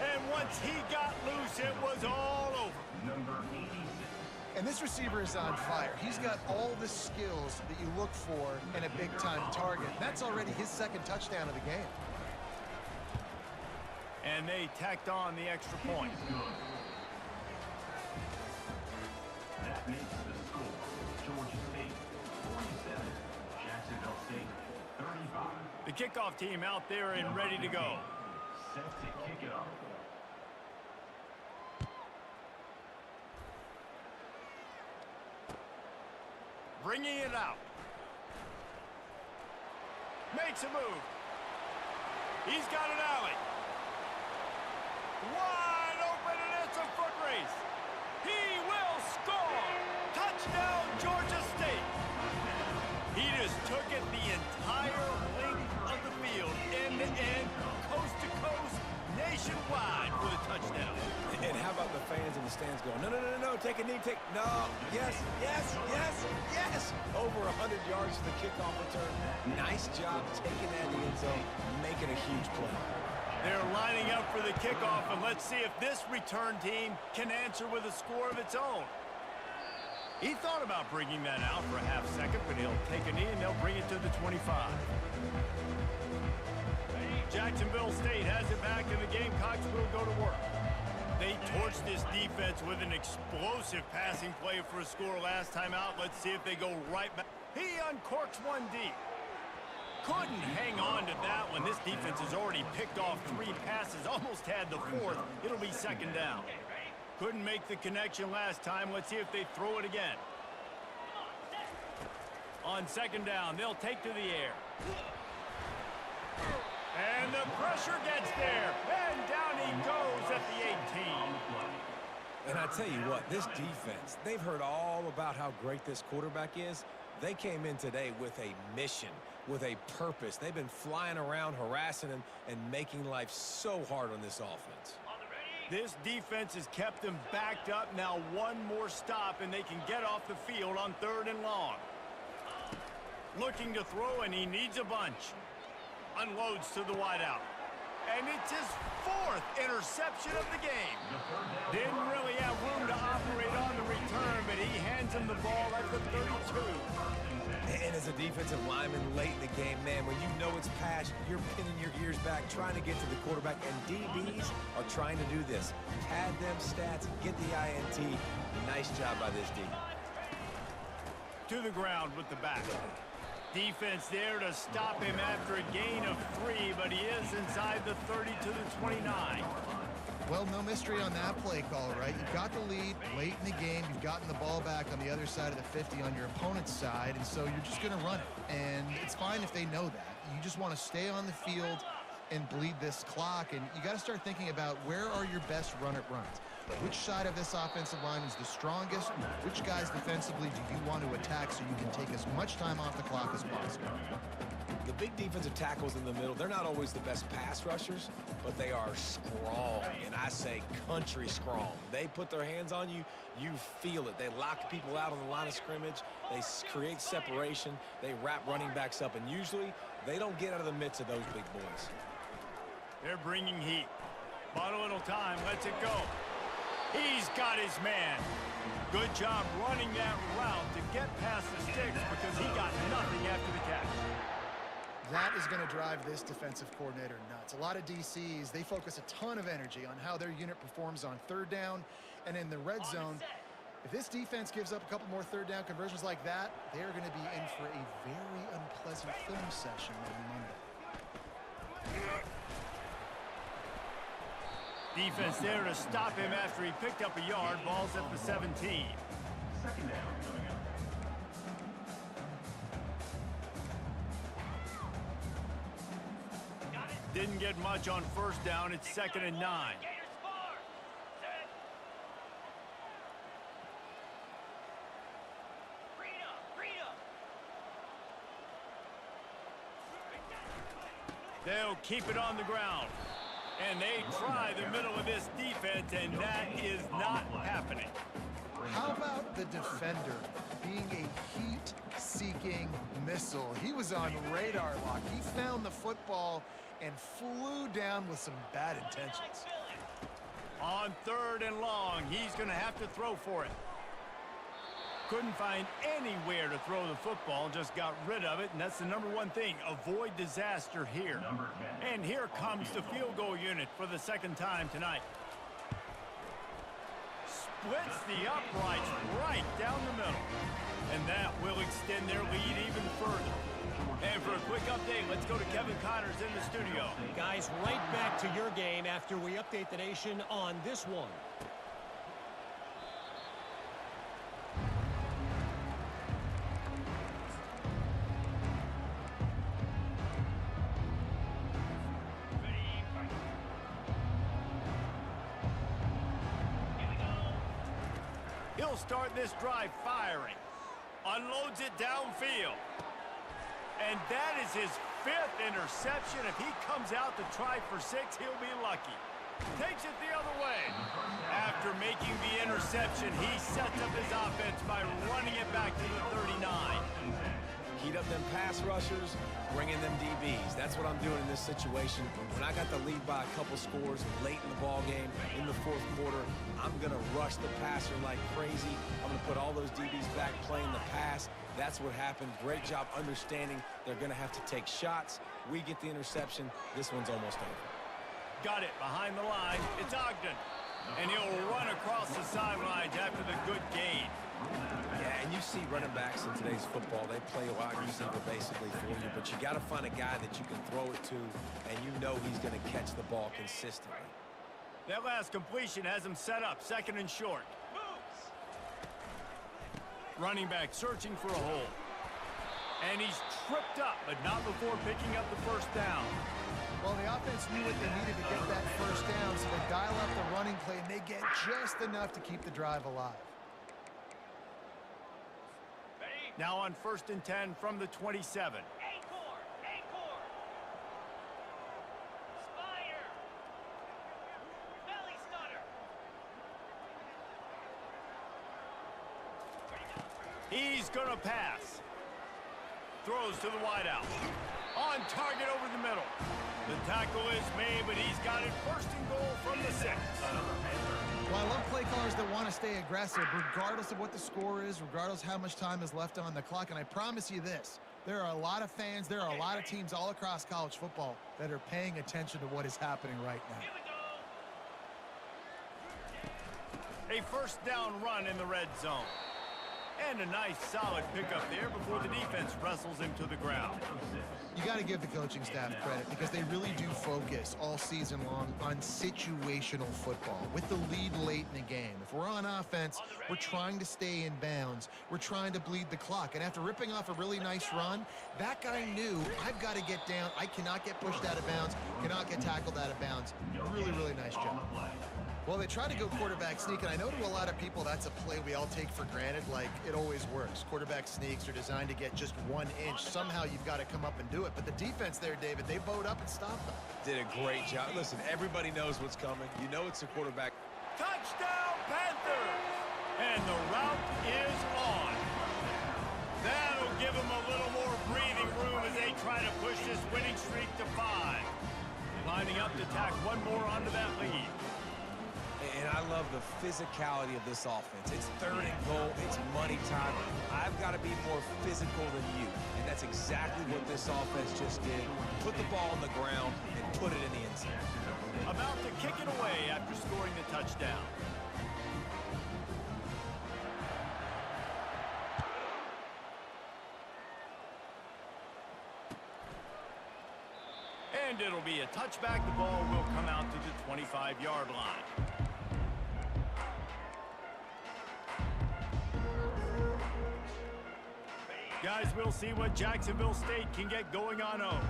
And once he got loose, it was all over. Number 86. And this receiver is on fire. He's got all the skills that you look for in a big-time target. That's already his second touchdown of the game. And they tacked on the extra point. That makes the score. Georgia State 47, Jacksonville State 35. The kickoff team out there and ready to go. Set to kick it off. Bringing it out. Makes a move. He's got an alley. Wide open, and it's a foot race. He will score. Touchdown, Georgia State. He just took it the entire length of the field, end to end, coast to coast, nationwide for the touchdown. And how about the fans in the stands going, no, no, no, no, take a knee, no, yes, yes, yes, yes. Over 100 yards to the kickoff return. Nice job taking that in the end zone, making a huge play. They're lining up for the kickoff, and let's see if this return team can answer with a score of its own. He thought about bringing that out for a half second, but he'll take a knee and they'll bring it to the 25. Jacksonville State has it back, and the Gamecocks will go to work. They torched this defense with an explosive passing play for a score last time out. Let's see if they go right back. He uncorks one deep. Couldn't hang on to that one. This defense has already picked off 3 passes, almost had the 4th. It'll be second down. Couldn't make the connection last time. Let's see if they throw it again. On second down, they'll take to the air. And the pressure gets there. And down he goes at the 18. And I tell you what, this defense, they've heard all about how great this quarterback is. They came in today with a mission, with a purpose. They've been flying around, harassing him, and making life so hard on this offense. This defense has kept them backed up. Now one more stop, and they can get off the field on 3rd and long. Looking to throw, and he needs a bunch. Unloads to the wideout. And it's his 4th interception of the game. Didn't really have room to operate on the return, but he hands him the ball at the 32. And as a defensive lineman late in the game, man, when you know it's pass, you're pinning your ears back, trying to get to the quarterback, and DBs are trying to do this. Pad them stats, get the INT. Nice job by this D. To the ground with the back. Defense there to stop him after a gain of 3, but he is inside the 30 to the 29. Well, no mystery on that play call, right? You've got the lead late in the game. You've gotten the ball back on the other side of the 50 on your opponent's side, and so you're just going to run it. And it's fine if they know that. You just want to stay on the field and bleed this clock, and you got to start thinking about where are your best run-it-runs. Which side of this offensive line is the strongest? Which guys defensively do you want to attack so you can take as much time off the clock as possible? The big defensive tackles in the middle, they're not always the best pass rushers, but they are strong, and I say country strong. They put their hands on you, you feel it. They lock people out on the line of scrimmage. They create separation. They wrap running backs up, and usually they don't get out of the midst of those big boys. They're bringing heat. Bought a little time, lets it go. He's got his man. Good job running that route to get past the sticks because he got nothing after the catch. That is going to drive this defensive coordinator nuts. A lot of DCs, they focus a ton of energy on how their unit performs on 3rd down and in the red zone. If this defense gives up a couple more third down conversions like that, they're going to be in for a very unpleasant film session on Monday. Defense there to stop him after he picked up a yard. Ball's at the 17. Second down coming up. Didn't get much on first down. It's 2nd and 9. They'll keep it on the ground. And they try the middle of this defense, and that is not happening. How about the defender being a heat-seeking missile? He was on radar lock. He found the football and flew down with some bad intentions. On 3rd and long, he's going to have to throw for it. Couldn't find anywhere to throw the football, just got rid of it, and that's the #1 thing. Avoid disaster here. And here comes the field goal unit for the 2nd time tonight. Splits the uprights right down the middle. And that will extend their lead even further. And for a quick update, let's go to Kevin Connors in the studio. Guys, right back to your game after we update the nation on this one. He'll start this drive firing. Unloads it downfield. And that is his 5th interception. If he comes out to try for 6, he'll be lucky. Takes it the other way. After making the interception, he sets up his offense by running it back to the 39. Heat up them pass rushers, bring in them DBs. That's what I'm doing in this situation. When I got the lead by a couple scores late in the ball game, in the 4th quarter, I'm going to rush the passer like crazy. I'm going to put all those DBs back playing the pass. That's what happened. Great job understanding they're going to have to take shots. We get the interception. This one's almost over. Got it behind the line. It's Ogden. And he'll run across the sidelines after the good gain. Yeah, and you see running backs in today's football, they play a wide receiver basically for you, but you got to find a guy that you can throw it to, and you know he's going to catch the ball consistently. That last completion has him set up 2nd and short. Running back searching for a hole. And he's tripped up, but not before picking up the 1st down. Well, the offense knew what they needed to get that 1st down, so they dial up the running play, and they get just enough to keep the drive alive. Now on 1st and 10 from the 27. He's going to pass. Throws to the wideout. On target over the middle. The tackle is made, but he's got it 1st and goal from the 6. Well, I love play callers that want to stay aggressive, regardless of what the score is, regardless how much time is left on the clock. And I promise you this, there are a lot of fans, there are a lot of teams all across college football that are paying attention to what is happening right now. A 1st down run in the red zone. And a nice solid pickup there before the defense wrestles him to the ground. You got to give the coaching staff credit because they really do focus all season long on situational football with the lead late in the game. If we're on offense, we're trying to stay in bounds. We're trying to bleed the clock. And after ripping off a really nice run, that guy knew, I've got to get down. I cannot get pushed out of bounds, cannot get tackled out of bounds. Really, really nice job. Well, they try to go quarterback sneak, and I know to a lot of people that's a play we all take for granted, like it always works. Quarterback sneaks are designed to get just 1 inch. Somehow you've got to come up and do it. But the defense there, David, they bowed up and stopped them. Did a great job. Listen, everybody knows what's coming. You know it's a quarterback. Touchdown, Panthers! And the route is on. That'll give them a little more breathing room as they try to push this winning streak to 5. Lining up to tack one more onto that lead. And I love the physicality of this offense. It's 3rd and goal. It's money time. I've got to be more physical than you. And that's exactly what this offense just did. Put the ball on the ground and put it in the end zone. About to kick it away after scoring the touchdown. And it'll be a touchback. The ball will come out to the 25-yard line. Guys, we'll see what Jacksonville State can get going on home.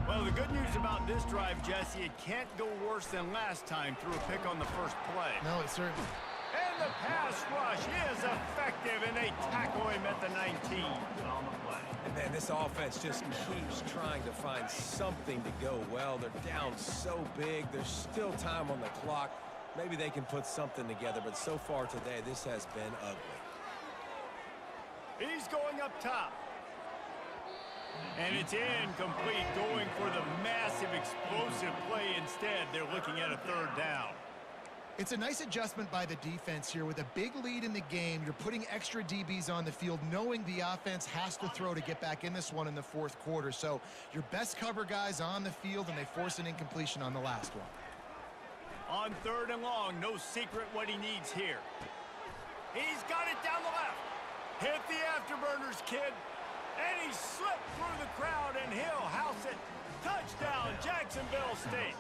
Well, the good news about this drive, Jesse, it can't go worse than last time through a pick on the first play. No, it certainly. And the pass rush is effective, and they tackle him at the 19. And man, this offense just keeps trying to find something to go well. They're down so big. There's still time on the clock. Maybe they can put something together, but so far today, this has been ugly. He's going up top. And it's incomplete, going for the massive explosive play instead. They're looking at a third down. It's a nice adjustment by the defense here. With a big lead in the game, you're putting extra DBs on the field, knowing the offense has to throw to get back in this one in the fourth quarter. So your best cover guys on the field, and they force an incompletion on the last one. On third and long, no secret what he needs here. He's got it down the left. Hit the afterburners, kid. And he slipped through the crowd, and he'll house it. Touchdown, Jacksonville State.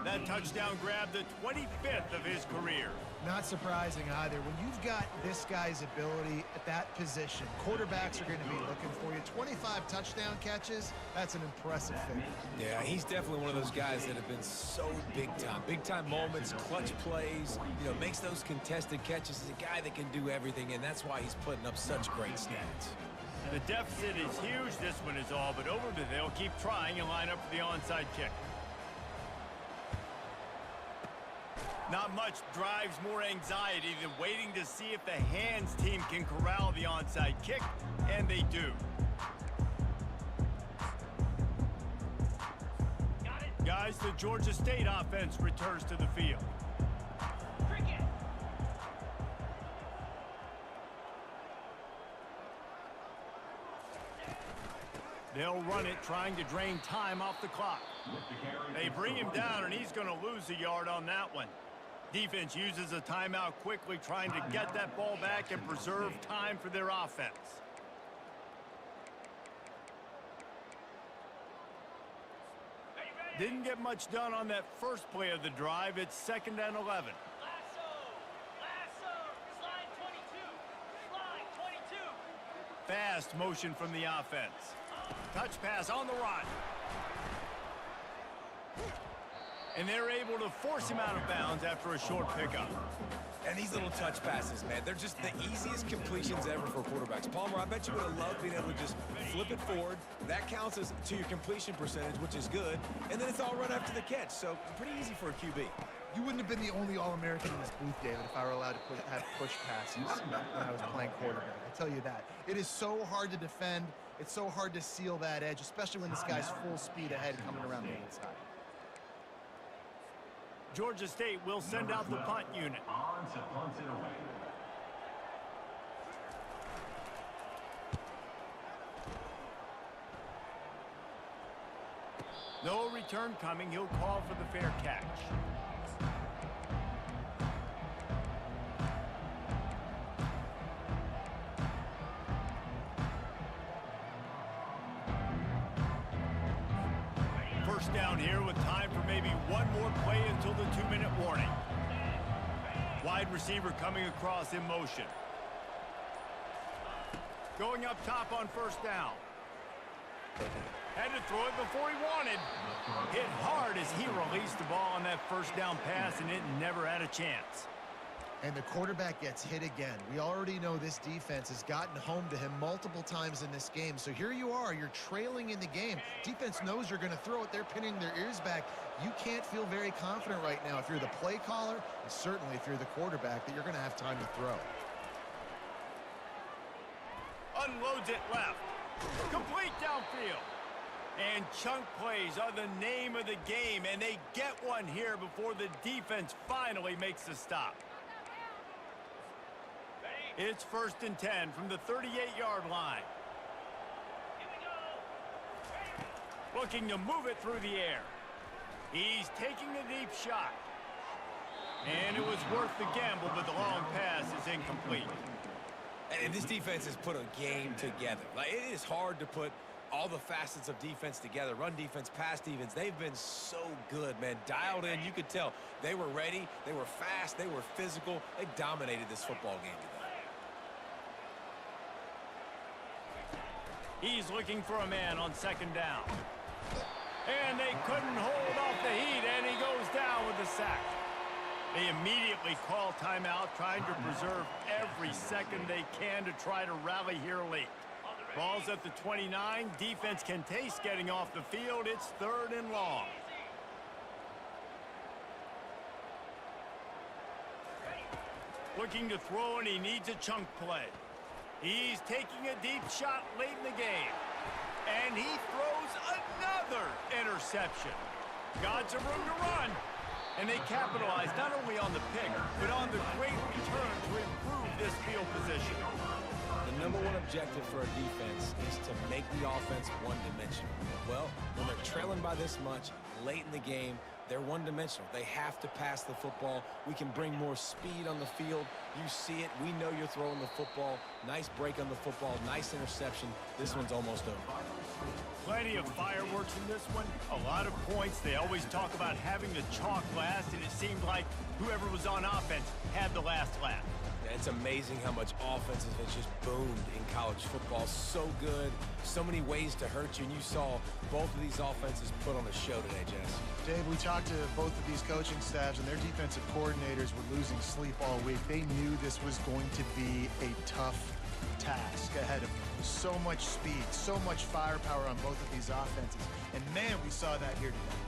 That touchdown grabbed the 25th of his career. Not surprising either. When you've got this guy's ability at that position, quarterbacks are going to be looking for you. 25 touchdown catches, that's an impressive figure. Yeah, he's definitely one of those guys that have been so big time. Big time moments, clutch plays, you know, makes those contested catches. He's a guy that can do everything, and that's why he's putting up such great stats. The deficit is huge. This one is all but over, but they'll keep trying and line up for the onside kick. Not much drives more anxiety than waiting to see if the hands team can corral the onside kick, and they do. Guys, the Georgia State offense returns to the field. They'll run it, trying to drain time off the clock. They bring him down, and he's going to lose a yard on that one. Defense uses a timeout quickly, trying to get that ball back and preserve time for their offense. Didn't get much done on that first play of the drive. It's 2nd and 11. Lasso, slide 22. Fast motion from the offense. Touch pass on the run. And they're able to force him out of bounds after a short pickup. And these little touch passes, man, they're just the easiest completions ever for quarterbacks. Palmer, I bet you would have loved being able to just flip it forward. That counts as to your completion percentage, which is good. And then it's all run after the catch, so pretty easy for a QB. You wouldn't have been the only All-American in this booth, David, if I were allowed to have push passes when I was playing quarterback. I tell you that. It is so hard to defend. It's so hard to seal that edge, especially when this guy's full speed ahead coming around the inside. Georgia State will send out the punt unit. On to punt it away. No return coming. He'll call for the fair catch. First down here with time for maybe one more play until the 2-minute warning. Wide receiver coming across in motion. Going up top on first down. Had to throw it before he wanted. Hit hard as he released the ball on that first down pass, and it never had a chance. And the quarterback gets hit again. We already know this defense has gotten home to him multiple times in this game. So here you are, you're trailing in the game. Defense knows you're going to throw it. They're pinning their ears back. You can't feel very confident right now if you're the play caller, and certainly if you're the quarterback, that you're going to have time to throw. Unloads it left. Complete downfield. And chunk plays are the name of the game, and they get one here before the defense finally makes the stop. It's 1st and 10 from the 38-yard line. Looking to move it through the air. He's taking a deep shot. And it was worth the gamble, but the long pass is incomplete. And this defense has put a game together. Like, it is hard to put all the facets of defense together, run defense, pass defense. They've been so good, man. Dialed in, you could tell. They were ready, they were fast, they were physical. They dominated this football game today. He's looking for a man on second down. And they couldn't hold off the heat, and he goes down with a sack. They immediately call timeout, trying to preserve every second they can to try to rally here late. Ball's at the 29. Defense can taste getting off the field. It's 3rd and long. Looking to throw, and he needs a chunk play. He's taking a deep shot late in the game. And he throws another interception. Got some room to run. And they capitalize not only on the pick, but on the great return to improve this field position. The #1 objective for a defense is to make the offense one-dimensional. Well, when they're trailing by this much late in the game, they're one-dimensional. They have to pass the football. We can bring more speed on the field. You see it. We know you're throwing the football. Nice break on the football. Nice interception. This one's almost over. Plenty of fireworks in this one. A lot of points. They always talk about having the chalk last, and it seemed like whoever was on offense had the last laugh. It's amazing how much offense has just boomed in college football. So good. So many ways to hurt you. And you saw both of these offenses put on a show today, Jess. Dave, we talked to both of these coaching staffs, and their defensive coordinators were losing sleep all week. They knew this was going to be a tough task ahead of them. So much speed, so much firepower on both of these offenses. And, man, we saw that here today.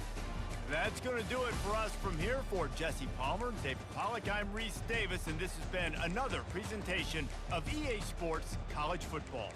That's going to do it for us from here. For Jesse Palmer, David Pollack, I'm Reese Davis, and this has been another presentation of EA Sports College Football.